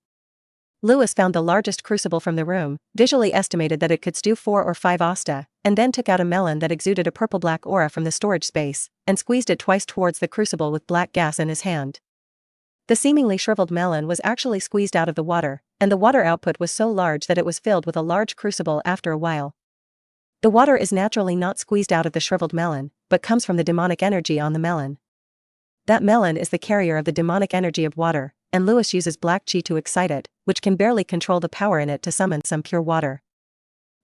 Lewis found the largest crucible from the room, visually estimated that it could stew 4 or 5 asta, and then took out a melon that exuded a purple-black aura from the storage space, and squeezed it twice towards the crucible with black gas in his hand. The seemingly shriveled melon was actually squeezed out of the water, and the water output was so large that it was filled with a large crucible after a while. The water is naturally not squeezed out of the shriveled melon, but comes from the demonic energy on the melon. That melon is the carrier of the demonic energy of water, and Lewis uses black chi to excite it, which can barely control the power in it to summon some pure water.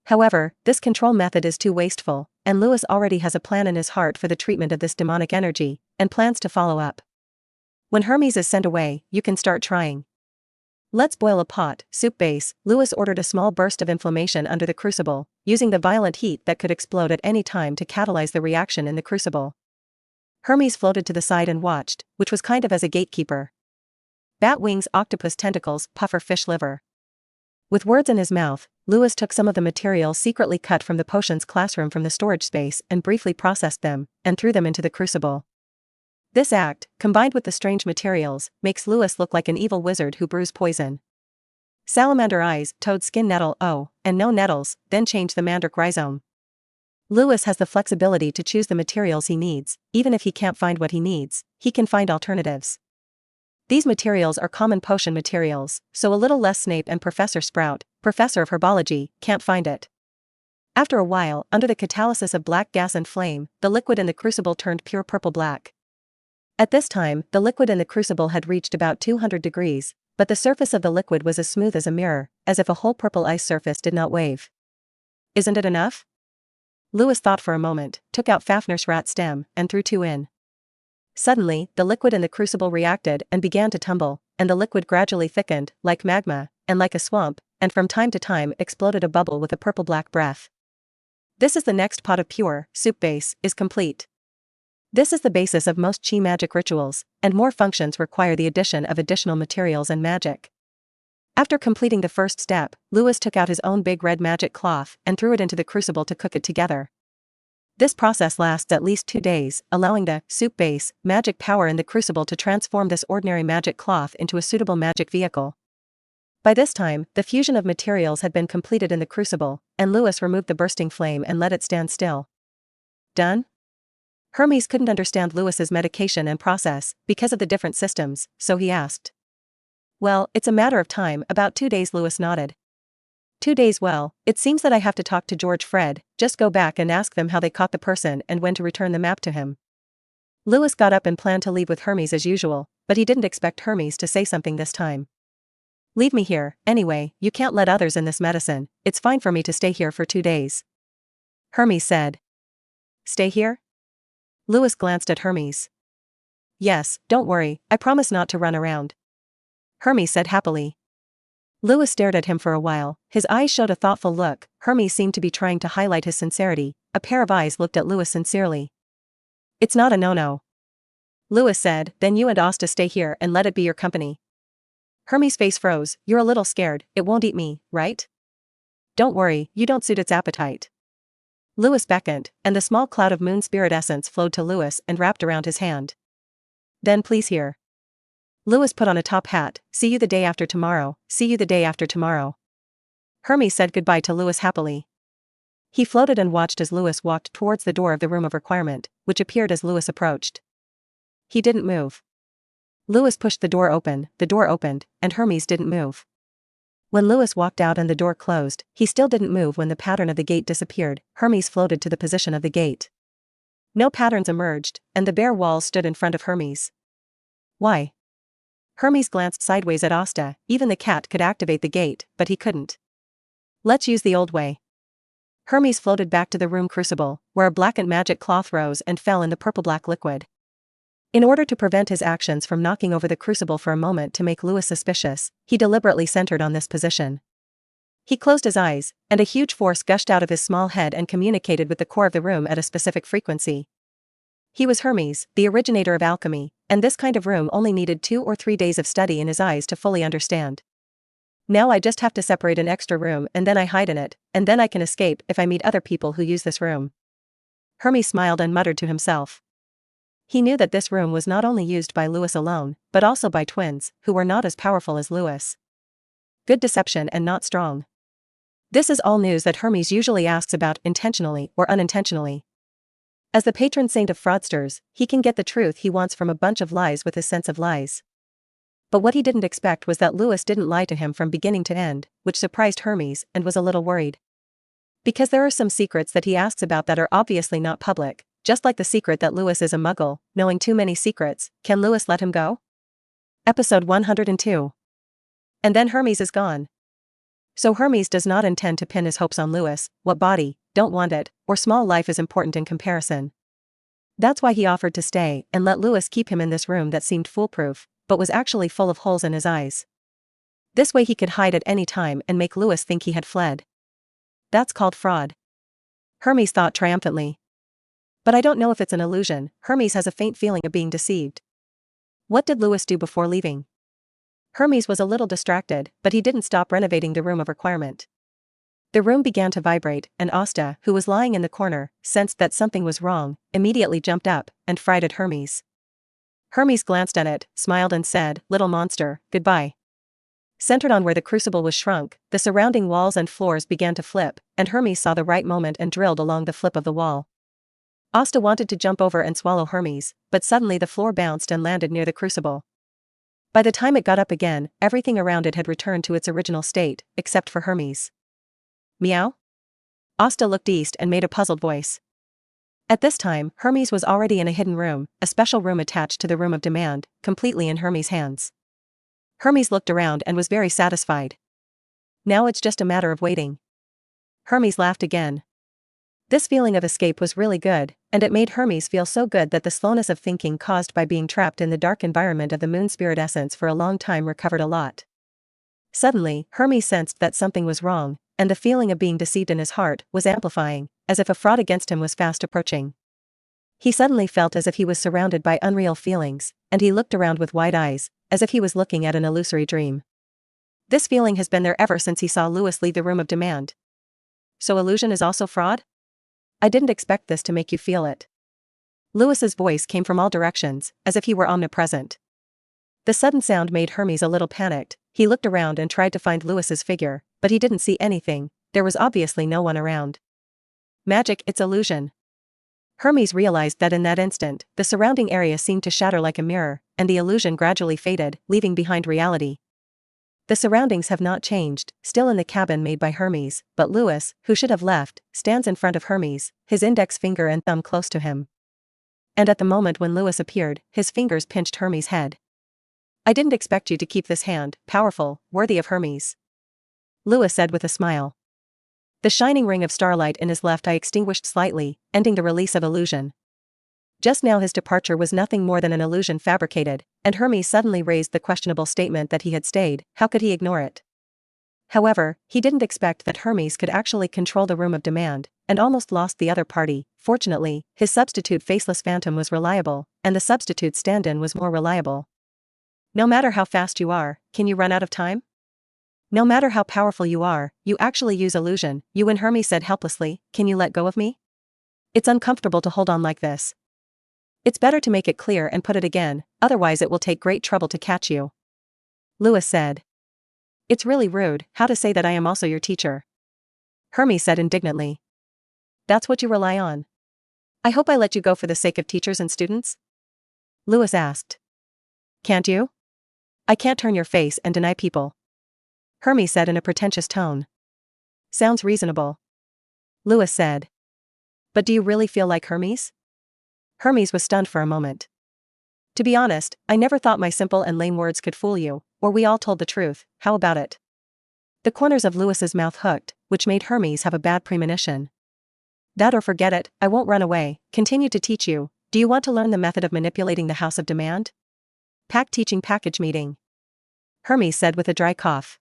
However, this control method is too wasteful, and Lewis already has a plan in his heart for the treatment of this demonic energy, and plans to follow up. When Hermes is sent away, you can start trying. Let's boil a pot, soup base. Lewis ordered a small burst of inflammation under the crucible, using the violent heat that could explode at any time to catalyze the reaction in the crucible. Hermes floated to the side and watched, which was kind of as a gatekeeper. Bat wings, octopus tentacles, puffer fish liver. With words in his mouth, Lewis took some of the material secretly cut from the potions classroom from the storage space and briefly processed them, and threw them into the crucible. This act, combined with the strange materials, makes Lewis look like an evil wizard who brews poison. Salamander eyes, toad skin nettle, oh, and no nettles, then change the mandrake rhizome. Lewis has the flexibility to choose the materials he needs, even if he can't find what he needs, he can find alternatives. These materials are common potion materials, so a little less Snape and Professor Sprout, professor of herbology, can't find it. After a while, under the catalysis of black gas and flame, the liquid in the crucible turned pure purple-black. At this time, the liquid in the crucible had reached about 200 degrees, but the surface of the liquid was as smooth as a mirror, as if a whole purple ice surface did not wave. Isn't it enough? Lewis thought for a moment, took out Fafnir's rat stem, and threw 2 in. Suddenly, the liquid in the crucible reacted and began to tumble, and the liquid gradually thickened, like magma, and like a swamp, and from time to time exploded a bubble with a purple-black breath. This is the next pot of pure soup base, is complete. This is the basis of most chi magic rituals, and more functions require the addition of additional materials and magic. After completing the first step, Lewis took out his own big red magic cloth and threw it into the crucible to cook it together. This process lasts at least 2 days, allowing the soup base magic power in the crucible to transform this ordinary magic cloth into a suitable magic vehicle. By this time, the fusion of materials had been completed in the crucible, and Lewis removed the bursting flame and let it stand still. Done? Hermes couldn't understand Lewis's medication and process, because of the different systems, so he asked. Well, it's a matter of time, about 2 days. Lewis nodded. 2 days. Well, it seems that I have to talk to George Fred, just go back and ask them how they caught the person and when to return the map to him. Lewis got up and planned to leave with Hermes as usual, but he didn't expect Hermes to say something this time. Leave me here, anyway, you can't let others in this medicine, it's fine for me to stay here for 2 days. Hermes said. Stay here? Lewis glanced at Hermes. Yes, don't worry, I promise not to run around. Hermes said happily. Lewis stared at him for a while, his eyes showed a thoughtful look. Hermes seemed to be trying to highlight his sincerity, a pair of eyes looked at Lewis sincerely. It's not a no-no. Lewis said, then you and Asta stay here and let it be your company. Hermes' face froze, you're a little scared, it won't eat me, right? Don't worry, you don't suit its appetite. Lewis beckoned, and the small cloud of moon spirit essence flowed to Lewis and wrapped around his hand. Then please here. Lewis put on a top hat, see you the day after tomorrow, see you the day after tomorrow. Hermes said goodbye to Lewis happily. He floated and watched as Lewis walked towards the door of the room of requirement, which appeared as Lewis approached. He didn't move. Lewis pushed the door opened, and Hermes didn't move. When Lewis walked out and the door closed, he still didn't move. When the pattern of the gate disappeared, Hermes floated to the position of the gate. No patterns emerged, and the bare walls stood in front of Hermes. Why? Hermes glanced sideways at Asta. Even the cat could activate the gate, but he couldn't. Let's use the old way. Hermes floated back to the room crucible, where a blackened magic cloth rose and fell in the purple-black liquid. In order to prevent his actions from knocking over the crucible for a moment to make Lewis suspicious, he deliberately centered on this position. He closed his eyes, and a huge force gushed out of his small head and communicated with the core of the room at a specific frequency. He was Hermes, the originator of alchemy, and this kind of room only needed 2 or 3 days of study in his eyes to fully understand. Now I just have to separate an extra room and then I hide in it, and then I can escape if I meet other people who use this room. Hermes smiled and muttered to himself. He knew that this room was not only used by Lewis alone, but also by twins, who were not as powerful as Lewis. Good deception and not strong. This is all news that Hermes usually asks about intentionally or unintentionally. As the patron saint of fraudsters, he can get the truth he wants from a bunch of lies with his sense of lies. But what he didn't expect was that Lewis didn't lie to him from beginning to end, which surprised Hermes and was a little worried. Because there are some secrets that he asks about that are obviously not public, just like the secret that Lewis is a muggle. Knowing too many secrets, can Lewis let him go? Episode 102. And then Hermes is gone. So Hermes does not intend to pin his hopes on Lewis. What body, don't want it, or small life is important in comparison. That's why he offered to stay and let Lewis keep him in this room that seemed foolproof, but was actually full of holes in his eyes. This way he could hide at any time and make Lewis think he had fled. That's called fraud. Hermes thought triumphantly. But I don't know if it's an illusion. Hermes has a faint feeling of being deceived. What did Lewis do before leaving? Hermes was a little distracted, but he didn't stop renovating the room of requirement. The room began to vibrate, and Asta, who was lying in the corner, sensed that something was wrong, immediately jumped up, and frightened Hermes. Hermes glanced at it, smiled and said, "Little monster, goodbye." Centered on where the crucible was shrunk, the surrounding walls and floors began to flip, and Hermes saw the right moment and drilled along the flip of the wall. Asta wanted to jump over and swallow Hermes, but suddenly the floor bounced and landed near the crucible. By the time it got up again, everything around it had returned to its original state, except for Hermes. Meow? Asta looked east and made a puzzled voice. At this time, Hermes was already in a hidden room, a special room attached to the room of demand, completely in Hermes' hands. Hermes looked around and was very satisfied. Now it's just a matter of waiting. Hermes laughed again. This feeling of escape was really good, and it made Hermes feel so good that the slowness of thinking caused by being trapped in the dark environment of the moon spirit essence for a long time recovered a lot. Suddenly, Hermes sensed that something was wrong, and the feeling of being deceived in his heart was amplifying, as if a fraud against him was fast approaching. He suddenly felt as if he was surrounded by unreal feelings, and he looked around with wide eyes, as if he was looking at an illusory dream. This feeling has been there ever since he saw Lewis leave the room of demand. So illusion is also fraud? I didn't expect this to make you feel it. Lewis's voice came from all directions, as if he were omnipresent. The sudden sound made Hermes a little panicked. He looked around and tried to find Lewis's figure, but he didn't see anything. There was obviously no one around. Magic, it's illusion. Hermes realized that in that instant, the surrounding area seemed to shatter like a mirror, and the illusion gradually faded, leaving behind reality. The surroundings have not changed, still in the cabin made by Hermes, but Lewis, who should have left, stands in front of Hermes, his index finger and thumb close to him. And at the moment when Lewis appeared, his fingers pinched Hermes' head. I didn't expect you to keep this hand, powerful, worthy of Hermes. Lewis said with a smile. The shining ring of starlight in his left eye extinguished slightly, ending the release of illusion. Just now his departure was nothing more than an illusion fabricated, and Hermes suddenly raised the questionable statement that he had stayed. How could he ignore it? However, he didn't expect that Hermes could actually control the room of demand, and almost lost the other party. Fortunately, his substitute faceless phantom was reliable, and the substitute stand-in was more reliable. No matter how fast you are, can you run out of time? No matter how powerful you are, you actually use illusion. You and Hermes said helplessly, can you let go of me? It's uncomfortable to hold on like this. It's better to make it clear and put it again, otherwise it will take great trouble to catch you. Lewis said. It's really rude, how to say that I am also your teacher. Hermes said indignantly. That's what you rely on. I hope I let you go for the sake of teachers and students? Lewis asked. Can't you? I can't turn your face and deny people. Hermes said in a pretentious tone. Sounds reasonable. Lewis said. But do you really feel like Hermes? Hermes was stunned for a moment. To be honest, I never thought my simple and lame words could fool you, or we all told the truth. How about it? The corners of Lewis's mouth hooked, which made Hermes have a bad premonition. That or forget it, I won't run away, continue to teach you. Do you want to learn the method of manipulating the House of Demand? Pack teaching package meeting. Hermes said with a dry cough.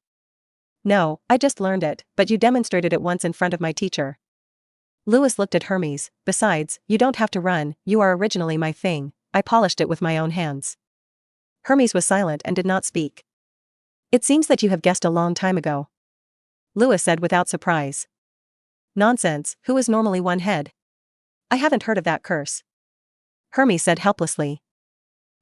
No, I just learned it, but you demonstrated it once in front of my teacher. Lewis looked at Hermes. Besides, you don't have to run, you are originally my thing, I polished it with my own hands. Hermes was silent and did not speak. It seems that you have guessed a long time ago. Lewis said without surprise. Nonsense, who is normally one head? I haven't heard of that curse. Hermes said helplessly.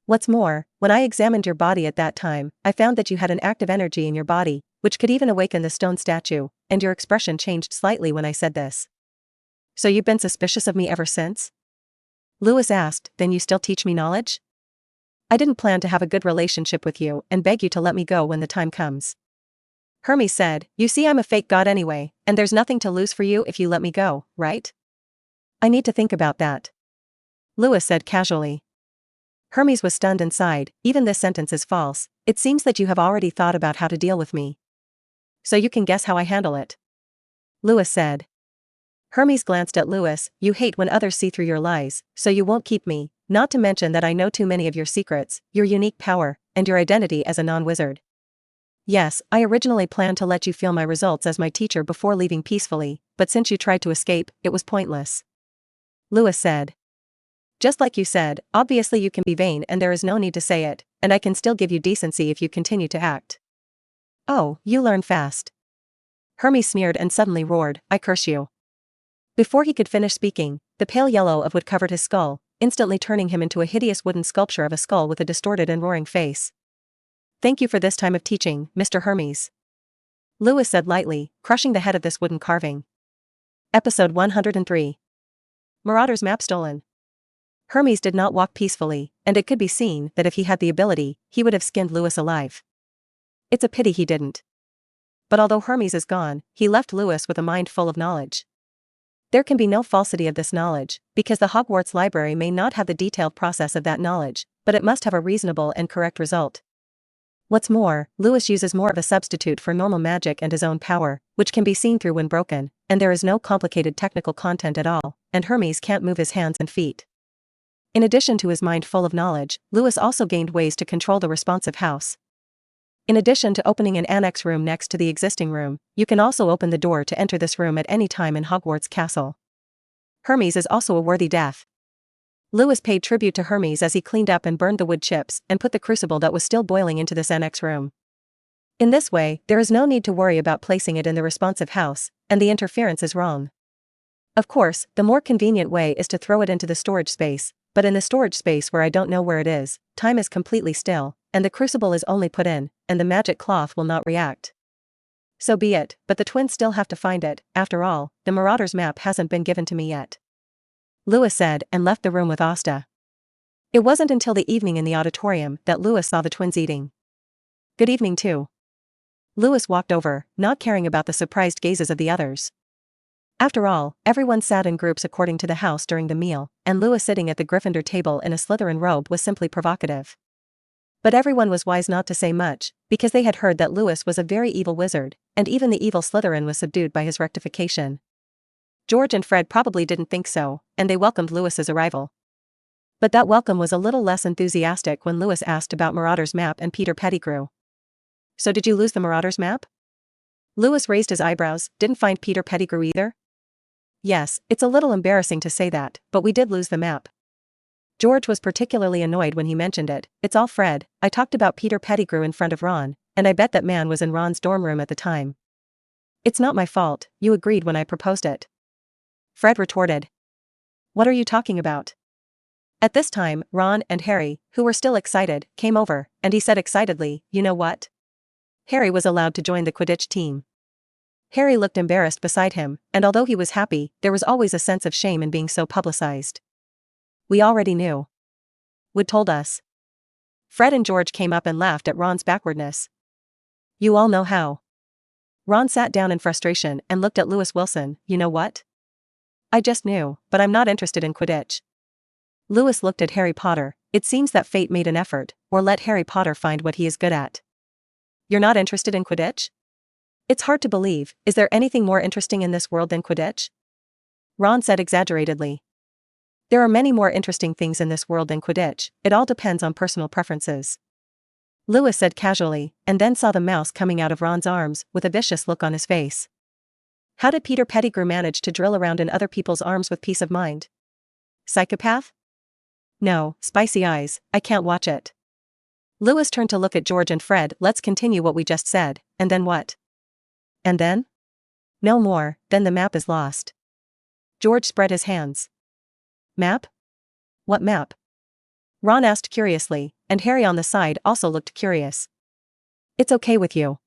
What's more, when I examined your body at that time, I found that you had an active energy in your body, which could even awaken the stone statue, and your expression changed slightly when I said this. So you've been suspicious of me ever since? Lewis asked, then you still teach me knowledge? I didn't plan to have a good relationship with you and beg you to let me go when the time comes. Hermes said, you see I'm a fake god anyway, and there's nothing to lose for you if you let me go, right? I need to think about that. Lewis said casually. Hermes was stunned and sighed, even this sentence is false, it seems that you have already thought about how to deal with me. So you can guess how I handle it. Lewis said. Hermes glanced at Lewis, you hate when others see through your lies, so you won't keep me, not to mention that I know too many of your secrets, your unique power, and your identity as a non-wizard. Yes, I originally planned to let you feel my results as my teacher before leaving peacefully, but since you tried to escape, it was pointless. Lewis said. Just like you said, obviously you can be vain and there is no need to say it, and I can still give you decency if you continue to act. Oh, you learn fast. Hermes sneered and suddenly roared, I curse you. Before he could finish speaking, the pale yellow of wood covered his skull, instantly turning him into a hideous wooden sculpture of a skull with a distorted and roaring face. Thank you for this time of teaching, Mr. Hermes. Lewis said lightly, crushing the head of this wooden carving. Episode 103. Marauder's map stolen. Hermes did not walk peacefully, and it could be seen that if he had the ability, he would have skinned Lewis alive. It's a pity he didn't. But although Hermes is gone, he left Lewis with a mind full of knowledge. There can be no falsity of this knowledge, because the Hogwarts library may not have the detailed process of that knowledge, but it must have a reasonable and correct result. What's more, Lewis uses more of a substitute for normal magic and his own power, which can be seen through when broken, and there is no complicated technical content at all, and Hermes can't move his hands and feet. In addition to his mind full of knowledge, Lewis also gained ways to control the responsive house. In addition to opening an annex room next to the existing room, you can also open the door to enter this room at any time in Hogwarts Castle. Hermes is also a worthy death. Lewis paid tribute to Hermes as he cleaned up and burned the wood chips and put the crucible that was still boiling into this annex room. In this way, there is no need to worry about placing it in the responsive house, and the interference is wrong. Of course, the more convenient way is to throw it into the storage space, but in the storage space where I don't know where it is, time is completely still, and the crucible is only put in, and the magic cloth will not react. So be it, but the twins still have to find it, after all, the Marauder's map hasn't been given to me yet. Lewis said and left the room with Asta. It wasn't until the evening in the auditorium that Lewis saw the twins eating. Good evening too. Lewis walked over, not caring about the surprised gazes of the others. After all, everyone sat in groups according to the house during the meal, and Lewis sitting at the Gryffindor table in a Slytherin robe was simply provocative. But everyone was wise not to say much, because they had heard that Lewis was a very evil wizard, and even the evil Slytherin was subdued by his rectification. George and Fred probably didn't think so, and they welcomed Lewis's arrival. But that welcome was a little less enthusiastic when Lewis asked about Marauder's map and Peter Pettigrew. So did you lose the Marauder's map? Lewis raised his eyebrows, didn't find Peter Pettigrew either? Yes, it's a little embarrassing to say that, but we did lose the map. George was particularly annoyed when he mentioned it. It's all Fred, I talked about Peter Pettigrew in front of Ron, and I bet that man was in Ron's dorm room at the time. It's not my fault, you agreed when I proposed it. Fred retorted. What are you talking about? At this time, Ron and Harry, who were still excited, came over, and he said excitedly, you know what? Harry was allowed to join the Quidditch team. Harry looked embarrassed beside him, and although he was happy, there was always a sense of shame in being so publicized. We already knew. Wood told us. Fred and George came up and laughed at Ron's backwardness. You all know how. Ron sat down in frustration and looked at Lewis Wilson. You know what? I just knew, but I'm not interested in Quidditch. Lewis looked at Harry Potter. It seems that fate made an effort, or let Harry Potter find what he is good at. You're not interested in Quidditch? It's hard to believe. Is there anything more interesting in this world than Quidditch? Ron said exaggeratedly. There are many more interesting things in this world than Quidditch. It all depends on personal preferences. Lewis said casually, and then saw the mouse coming out of Ron's arms, with a vicious look on his face. How did Peter Pettigrew manage to drill around in other people's arms with peace of mind? Psychopath? No, spicy eyes, I can't watch it. Lewis turned to look at George and Fred. Let's continue what we just said, and then what? And then? No more, then the map is lost. George spread his hands. Map? What map? Ron asked curiously, and Harry on the side also looked curious. It's okay with you.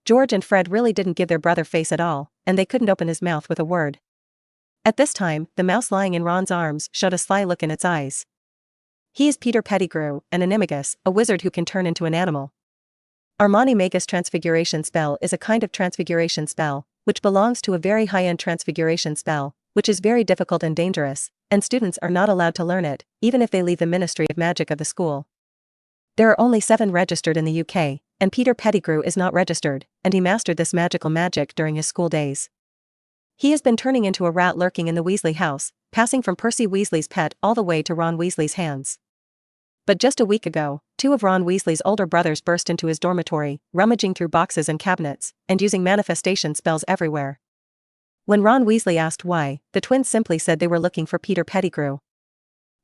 George and Fred really didn't give their brother face at all, and they couldn't open his mouth with a word. At this time, the mouse lying in Ron's arms showed a sly look in its eyes. He is Peter Pettigrew, an animagus, a wizard who can turn into an animal. Armani Magus Transfiguration Spell is a kind of transfiguration spell, which belongs to a very high-end transfiguration spell, which is very difficult and dangerous, and students are not allowed to learn it, even if they leave the Ministry of Magic of the school. There are only 7 registered in the UK, and Peter Pettigrew is not registered, and he mastered this magical magic during his school days. He has been turning into a rat lurking in the Weasley house, passing from Percy Weasley's pet all the way to Ron Weasley's hands. But just a week ago, 2 of Ron Weasley's older brothers burst into his dormitory, rummaging through boxes and cabinets, and using manifestation spells everywhere. When Ron Weasley asked why, the twins simply said they were looking for Peter Pettigrew.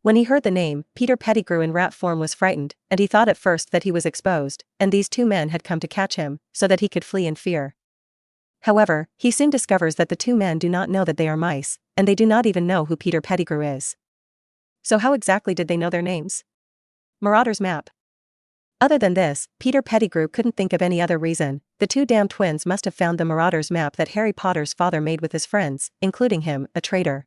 When he heard the name, Peter Pettigrew in rat form was frightened, and he thought at first that he was exposed, and these 2 men had come to catch him, so that he could flee in fear. However, he soon discovers that the 2 men do not know that they are mice, and they do not even know who Peter Pettigrew is. So how exactly did they know their names? Marauder's map. Other than this, Peter Pettigrew couldn't think of any other reason. The 2 damn twins must have found the Marauder's map that Harry Potter's father made with his friends, including him, a traitor.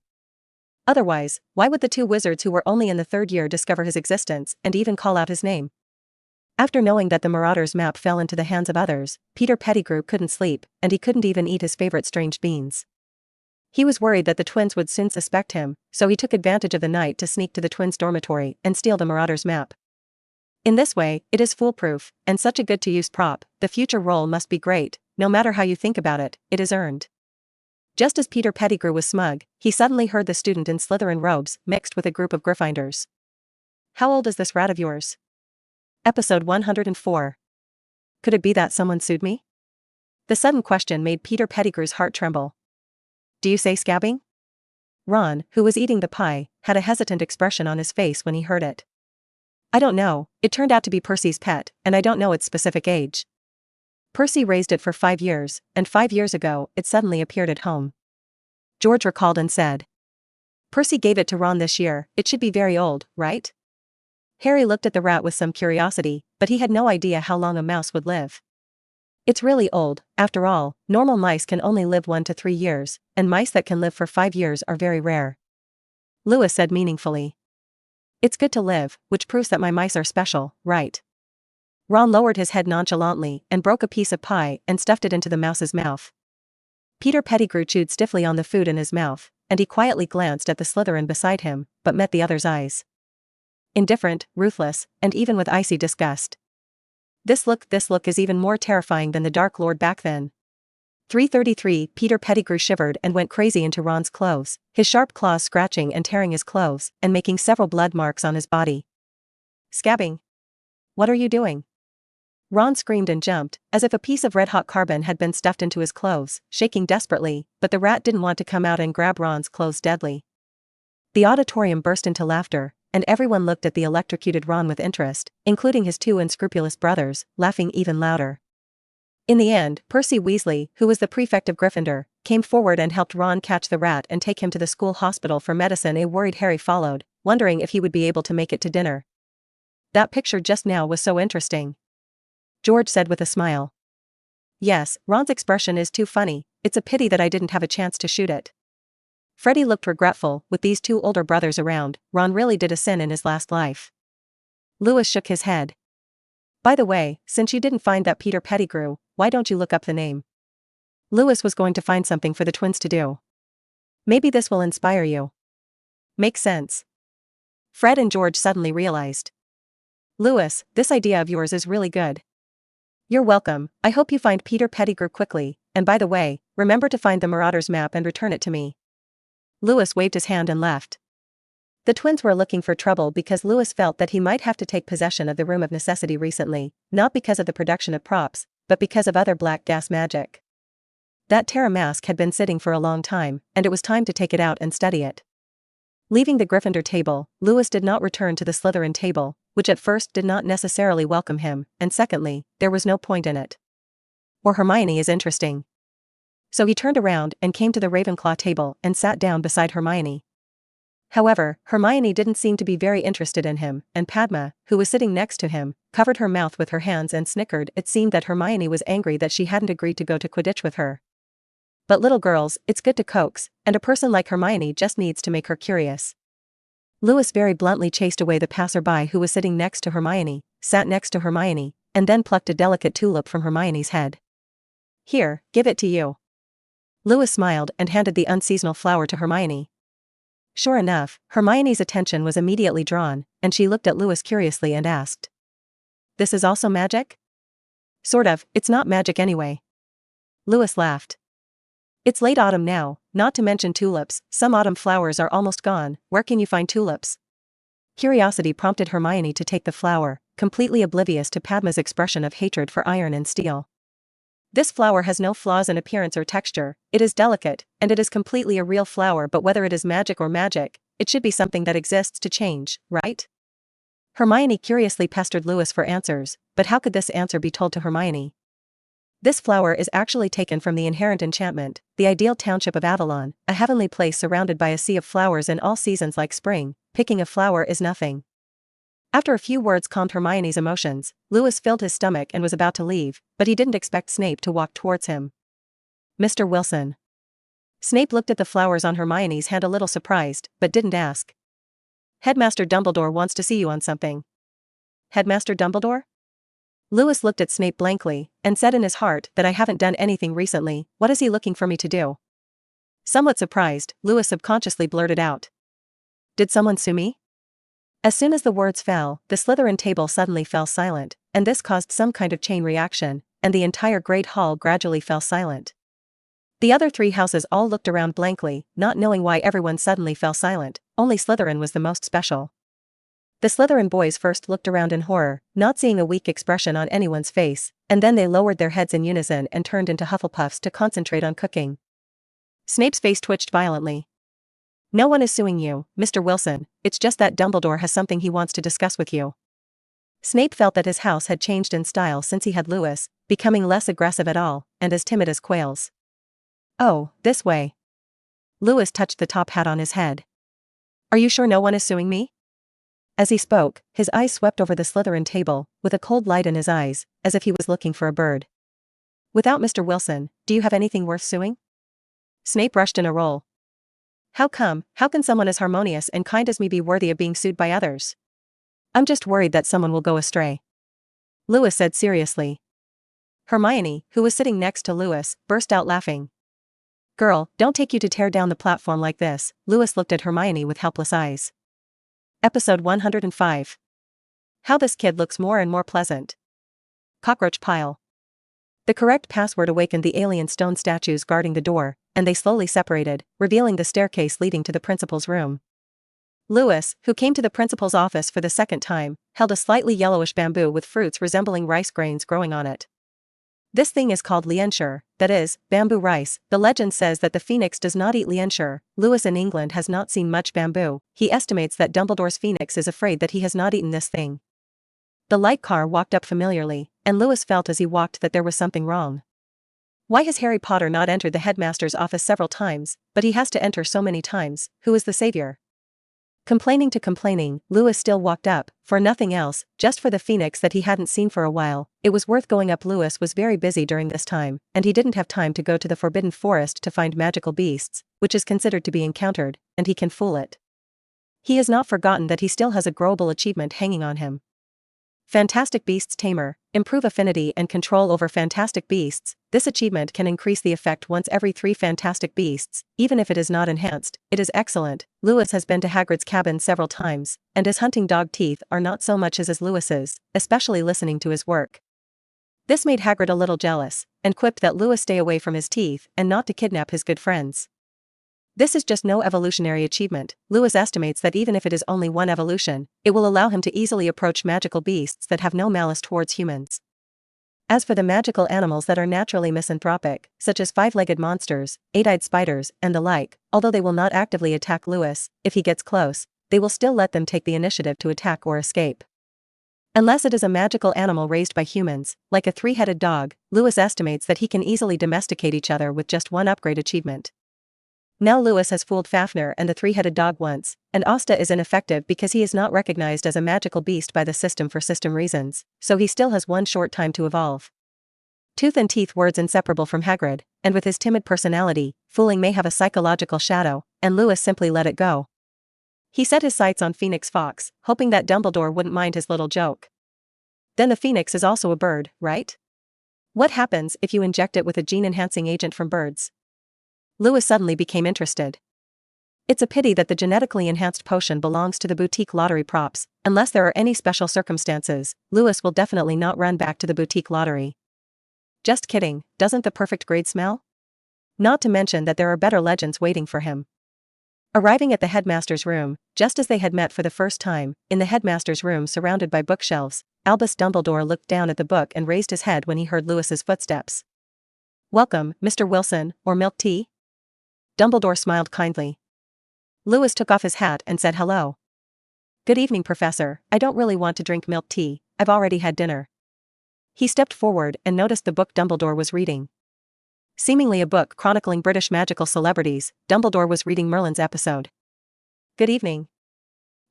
Otherwise, why would the 2 wizards who were only in the 3rd year discover his existence and even call out his name? After knowing that the Marauder's map fell into the hands of others, Peter Pettigrew couldn't sleep, and he couldn't even eat his favorite strange beans. He was worried that the twins would soon suspect him, so he took advantage of the night to sneak to the twins' dormitory and steal the Marauder's map. In this way, it is foolproof, and such a good-to-use prop. The future role must be great. No matter how you think about it, it is earned. Just as Peter Pettigrew was smug, he suddenly heard the student in Slytherin robes mixed with a group of Gryffindors. How old is this rat of yours? Episode 104. Could it be that someone sued me? The sudden question made Peter Pettigrew's heart tremble. Do you say scabbing? Ron, who was eating the pie, had a hesitant expression on his face when he heard it. I don't know, it turned out to be Percy's pet, and I don't know its specific age. Percy raised it for 5 years, and 5 years ago, it suddenly appeared at home. George recalled and said. Percy gave it to Ron this year. It should be very old, right? Harry looked at the rat with some curiosity, but he had no idea how long a mouse would live. It's really old. After all, normal mice can only live 1 to 3 years, and mice that can live for 5 years are very rare. Lewis said meaningfully. It's good to live, which proves that my mice are special, right? Ron lowered his head nonchalantly and broke a piece of pie and stuffed it into the mouse's mouth. Peter Pettigrew chewed stiffly on the food in his mouth, and he quietly glanced at the Slytherin beside him, but met the other's eyes. Indifferent, ruthless, and even with icy disgust. This look is even more terrifying than the Dark Lord back then. 333. Peter Pettigrew shivered and went crazy into Ron's clothes, his sharp claws scratching and tearing his clothes and making several blood marks on his body. Scabbing. What are you doing? Ron screamed and jumped, as if a piece of red-hot carbon had been stuffed into his clothes, shaking desperately, but the rat didn't want to come out and grab Ron's clothes deadly. The auditorium burst into laughter, and everyone looked at the electrocuted Ron with interest, including his 2 unscrupulous brothers, laughing even louder. In the end, Percy Weasley, who was the prefect of Gryffindor, came forward and helped Ron catch the rat and take him to the school hospital for medicine. A worried Harry followed, wondering if he would be able to make it to dinner. That picture just now was so interesting. George said with a smile. Yes, Ron's expression is too funny. It's a pity that I didn't have a chance to shoot it. Freddie looked regretful. With these 2 older brothers around, Ron really did a sin in his last life. Lewis shook his head. By the way, since you didn't find that Peter Pettigrew, why don't you look up the name? Lewis was going to find something for the twins to do. Maybe this will inspire you. Makes sense. Fred and George suddenly realized. Lewis, this idea of yours is really good. You're welcome. I hope you find Peter Pettigrew quickly, and by the way, remember to find the Marauders map and return it to me. Lewis waved his hand and left. The twins were looking for trouble because Lewis felt that he might have to take possession of the Room of Necessity recently, not because of the production of props, but because of other black gas magic. That Terra mask had been sitting for a long time, and it was time to take it out and study it. Leaving the Gryffindor table, Lewis did not return to the Slytherin table, which at first did not necessarily welcome him, and secondly, there was no point in it. Or Hermione is interesting. So he turned around and came to the Ravenclaw table and sat down beside Hermione. However, Hermione didn't seem to be very interested in him, and Padma, who was sitting next to him, covered her mouth with her hands and snickered. It seemed that Hermione was angry that she hadn't agreed to go to Quidditch with her. But little girls, it's good to coax, and a person like Hermione just needs to make her curious. Lewis very bluntly chased away the passerby who was sitting next to Hermione, sat next to Hermione, and then plucked a delicate tulip from Hermione's head. Here, give it to you. Lewis smiled and handed the unseasonal flower to Hermione. Sure enough, Hermione's attention was immediately drawn, and she looked at Lewis curiously and asked. This is also magic? Sort of, it's not magic anyway. Lewis laughed. It's late autumn now, not to mention tulips, some autumn flowers are almost gone, where can you find tulips? Curiosity prompted Hermione to take the flower, completely oblivious to Padma's expression of hatred for iron and steel. This flower has no flaws in appearance or texture, it is delicate, and it is completely a real flower, but whether it is magic or magic, it should be something that exists to change, right? Hermione curiously pestered Lewis for answers, but how could this answer be told to Hermione? This flower is actually taken from the inherent enchantment, the ideal township of Avalon, a heavenly place surrounded by a sea of flowers in all seasons like spring. Picking a flower is nothing. After a few words calmed Hermione's emotions, Lewis filled his stomach and was about to leave, but he didn't expect Snape to walk towards him. Mr. Wilson. Snape looked at the flowers on Hermione's hand a little surprised, but didn't ask. Headmaster Dumbledore wants to see you on something. Headmaster Dumbledore? Lewis looked at Snape blankly, and said in his heart that I haven't done anything recently. What is he looking for me to do? Somewhat surprised, Lewis subconsciously blurted out. Did someone sue me? As soon as the words fell, the Slytherin table suddenly fell silent, and this caused some kind of chain reaction, and the entire Great Hall gradually fell silent. The other three houses all looked around blankly, not knowing why everyone suddenly fell silent. Only Slytherin was the most special. The Slytherin boys first looked around in horror, not seeing a weak expression on anyone's face, and then they lowered their heads in unison and turned into Hufflepuffs to concentrate on cooking. Snape's face twitched violently. No one is suing you, Mr. Wilson, it's just that Dumbledore has something he wants to discuss with you. Snape felt that his house had changed in style since he had Lewis, becoming less aggressive at all, and as timid as quails. Oh, this way. Lewis touched the top hat on his head. Are you sure no one is suing me? As he spoke, his eyes swept over the Slytherin table, with a cold light in his eyes, as if he was looking for a bird. Without Mr. Wilson, do you have anything worth suing? Snape rushed in a roll. How come? How can someone as harmonious and kind as me be worthy of being sued by others? I'm just worried that someone will go astray. Lewis said seriously. Hermione, who was sitting next to Lewis, burst out laughing. Girl, don't take you to tear down the platform like this. Lewis looked at Hermione with helpless eyes. Episode 105. How this kid looks more and more pleasant. Cockroach pile. The correct password awakened the alien stone statues guarding the door, and they slowly separated, revealing the staircase leading to the principal's room. Lewis, who came to the principal's office for the second time, held a slightly yellowish bamboo with fruits resembling rice grains growing on it. This thing is called lienshire, that is, bamboo rice. The legend says that the phoenix does not eat lienshire. Lewis in England has not seen much bamboo. He estimates that Dumbledore's phoenix is afraid that he has not eaten this thing. The light car walked up familiarly, and Lewis felt as he walked that there was something wrong. Why has Harry Potter not entered the headmaster's office several times, but he has to enter so many times? Who is the savior? Complaining to complaining, Lewis still walked up, for nothing else, just for the phoenix that he hadn't seen for a while. It was worth going up. Lewis was very busy during this time, and he didn't have time to go to the Forbidden Forest to find magical beasts, which is considered to be encountered, and he can fool it. He has not forgotten that he still has a growable achievement hanging on him. Fantastic Beasts Tamer. Improve affinity and control over fantastic beasts. This achievement can increase the effect once every 3 fantastic beasts, even if it is not enhanced. It is excellent. Lewis has been to Hagrid's cabin several times, and his hunting dog teeth are not so much as Lewis's, especially listening to his work. This made Hagrid a little jealous, and quipped that Lewis stay away from his teeth and not to kidnap his good friends. This is just no evolutionary achievement. Lewis estimates that even if it is only one evolution, it will allow him to easily approach magical beasts that have no malice towards humans. As for the magical animals that are naturally misanthropic, such as 5-legged monsters, 8-eyed spiders, and the like, although they will not actively attack Lewis, if he gets close, they will still let them take the initiative to attack or escape. Unless it is a magical animal raised by humans, like a 3-headed dog, Lewis estimates that he can easily domesticate each other with just one upgrade achievement. Now Lewis has fooled Fafnir and the 3-headed dog once, and Asta is ineffective because he is not recognized as a magical beast by the system for system reasons, so he still has one short time to evolve. Tooth and teeth words inseparable from Hagrid, and with his timid personality, fooling may have a psychological shadow, and Lewis simply let it go. He set his sights on Phoenix Fox, hoping that Dumbledore wouldn't mind his little joke. Then the phoenix is also a bird, right? What happens if you inject it with a gene-enhancing agent from birds? Lewis suddenly became interested. It's a pity that the genetically enhanced potion belongs to the boutique lottery props. Unless there are any special circumstances, Lewis will definitely not run back to the boutique lottery. Just kidding, doesn't the perfect grade smell? Not to mention that there are better legends waiting for him. Arriving at the headmaster's room, just as they had met for the first time, in the headmaster's room surrounded by bookshelves, Albus Dumbledore looked down at the book and raised his head when he heard Lewis's footsteps. "Welcome, Mr. Wilson, or milk tea?" Dumbledore smiled kindly. Lewis took off his hat and said hello. "Good evening, Professor. I don't really want to drink milk tea, I've already had dinner." He stepped forward and noticed the book Dumbledore was reading. Seemingly a book chronicling British magical celebrities, Dumbledore was reading Merlin's episode. "Good evening."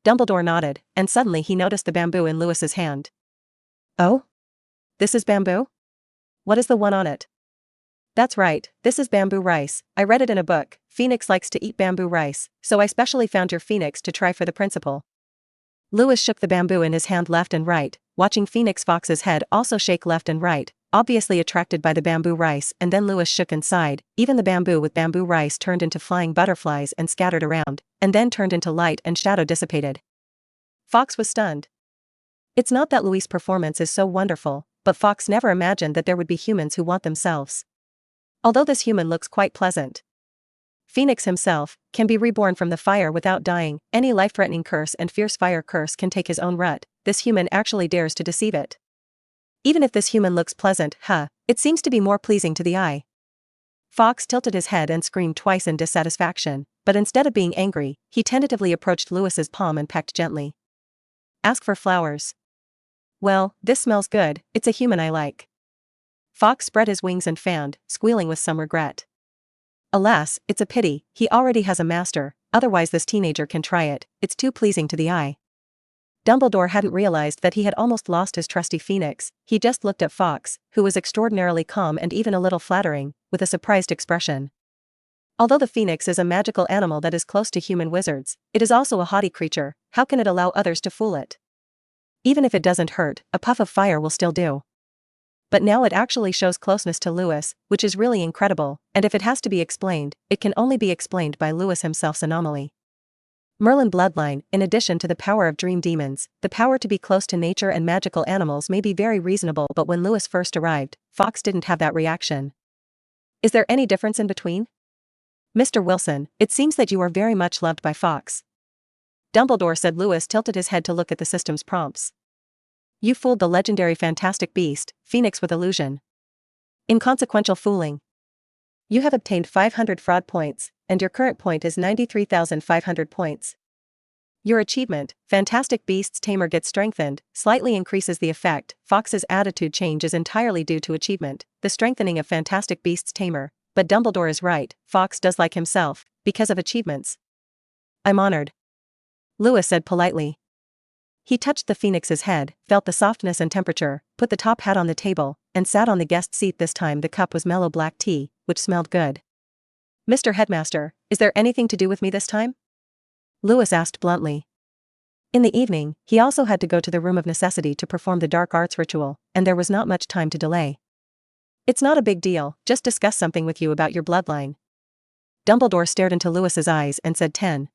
Dumbledore nodded, and suddenly he noticed the bamboo in Lewis's hand. "Oh? This is bamboo? What is the one on it?" "That's right, this is bamboo rice. I read it in a book. Phoenix likes to eat bamboo rice, so I specially found your Phoenix to try for the principal." Lewis shook the bamboo in his hand left and right, watching Phoenix Fox's head also shake left and right, obviously attracted by the bamboo rice, and then Lewis shook and sighed. Even the bamboo with bamboo rice turned into flying butterflies and scattered around, and then turned into light and shadow dissipated. Fox was stunned. It's not that Louis' performance is so wonderful, but Fox never imagined that there would be humans who want themselves. Although this human looks quite pleasant. Phoenix himself can be reborn from the fire without dying. Any life-threatening curse and fierce fire curse can take his own rut. This human actually dares to deceive it. Even if this human looks pleasant, it seems to be more pleasing to the eye. Fox tilted his head and screamed twice in dissatisfaction, but instead of being angry, he tentatively approached Lewis's palm and pecked gently. "Ask for flowers." "Well, this smells good, it's a human I like." Fox spread his wings and fanned, squealing with some regret. Alas, it's a pity, he already has a master, otherwise this teenager can try it, it's too pleasing to the eye. Dumbledore hadn't realized that he had almost lost his trusty Phoenix. He just looked at Fox, who was extraordinarily calm and even a little flattering, with a surprised expression. Although the Phoenix is a magical animal that is close to human wizards, it is also a haughty creature. How can it allow others to fool it? Even if it doesn't hurt, a puff of fire will still do. But now it actually shows closeness to Lewis, which is really incredible, and if it has to be explained, it can only be explained by Lewis himself's anomaly. Merlin bloodline, in addition to the power of dream demons, the power to be close to nature and magical animals may be very reasonable, but when Lewis first arrived, Fox didn't have that reaction. "Is there any difference in between?" "Mr. Wilson, it seems that you are very much loved by Fox." Dumbledore said. Lewis tilted his head to look at the system's prompts. "You fooled the legendary fantastic beast, Phoenix with illusion. Inconsequential fooling. You have obtained 500 fraud points, and your current point is 93,500 points. Your achievement, Fantastic Beasts Tamer, gets strengthened, slightly increases the effect. Fox's attitude change is entirely due to achievement, the strengthening of Fantastic Beasts Tamer, but Dumbledore is right, Fox does like himself, because of achievements." "I'm honored," Lewis said politely. He touched the Phoenix's head, felt the softness and temperature, put the top hat on the table, and sat on the guest seat. This time the cup was mellow black tea, which smelled good. "Mr. Headmaster, is there anything to do with me this time?" Lewis asked bluntly. In the evening, he also had to go to the room of necessity to perform the dark arts ritual, and there was not much time to delay. It's not a big deal, just discuss something with you about your bloodline. Dumbledore stared into Lewis's eyes and said 10.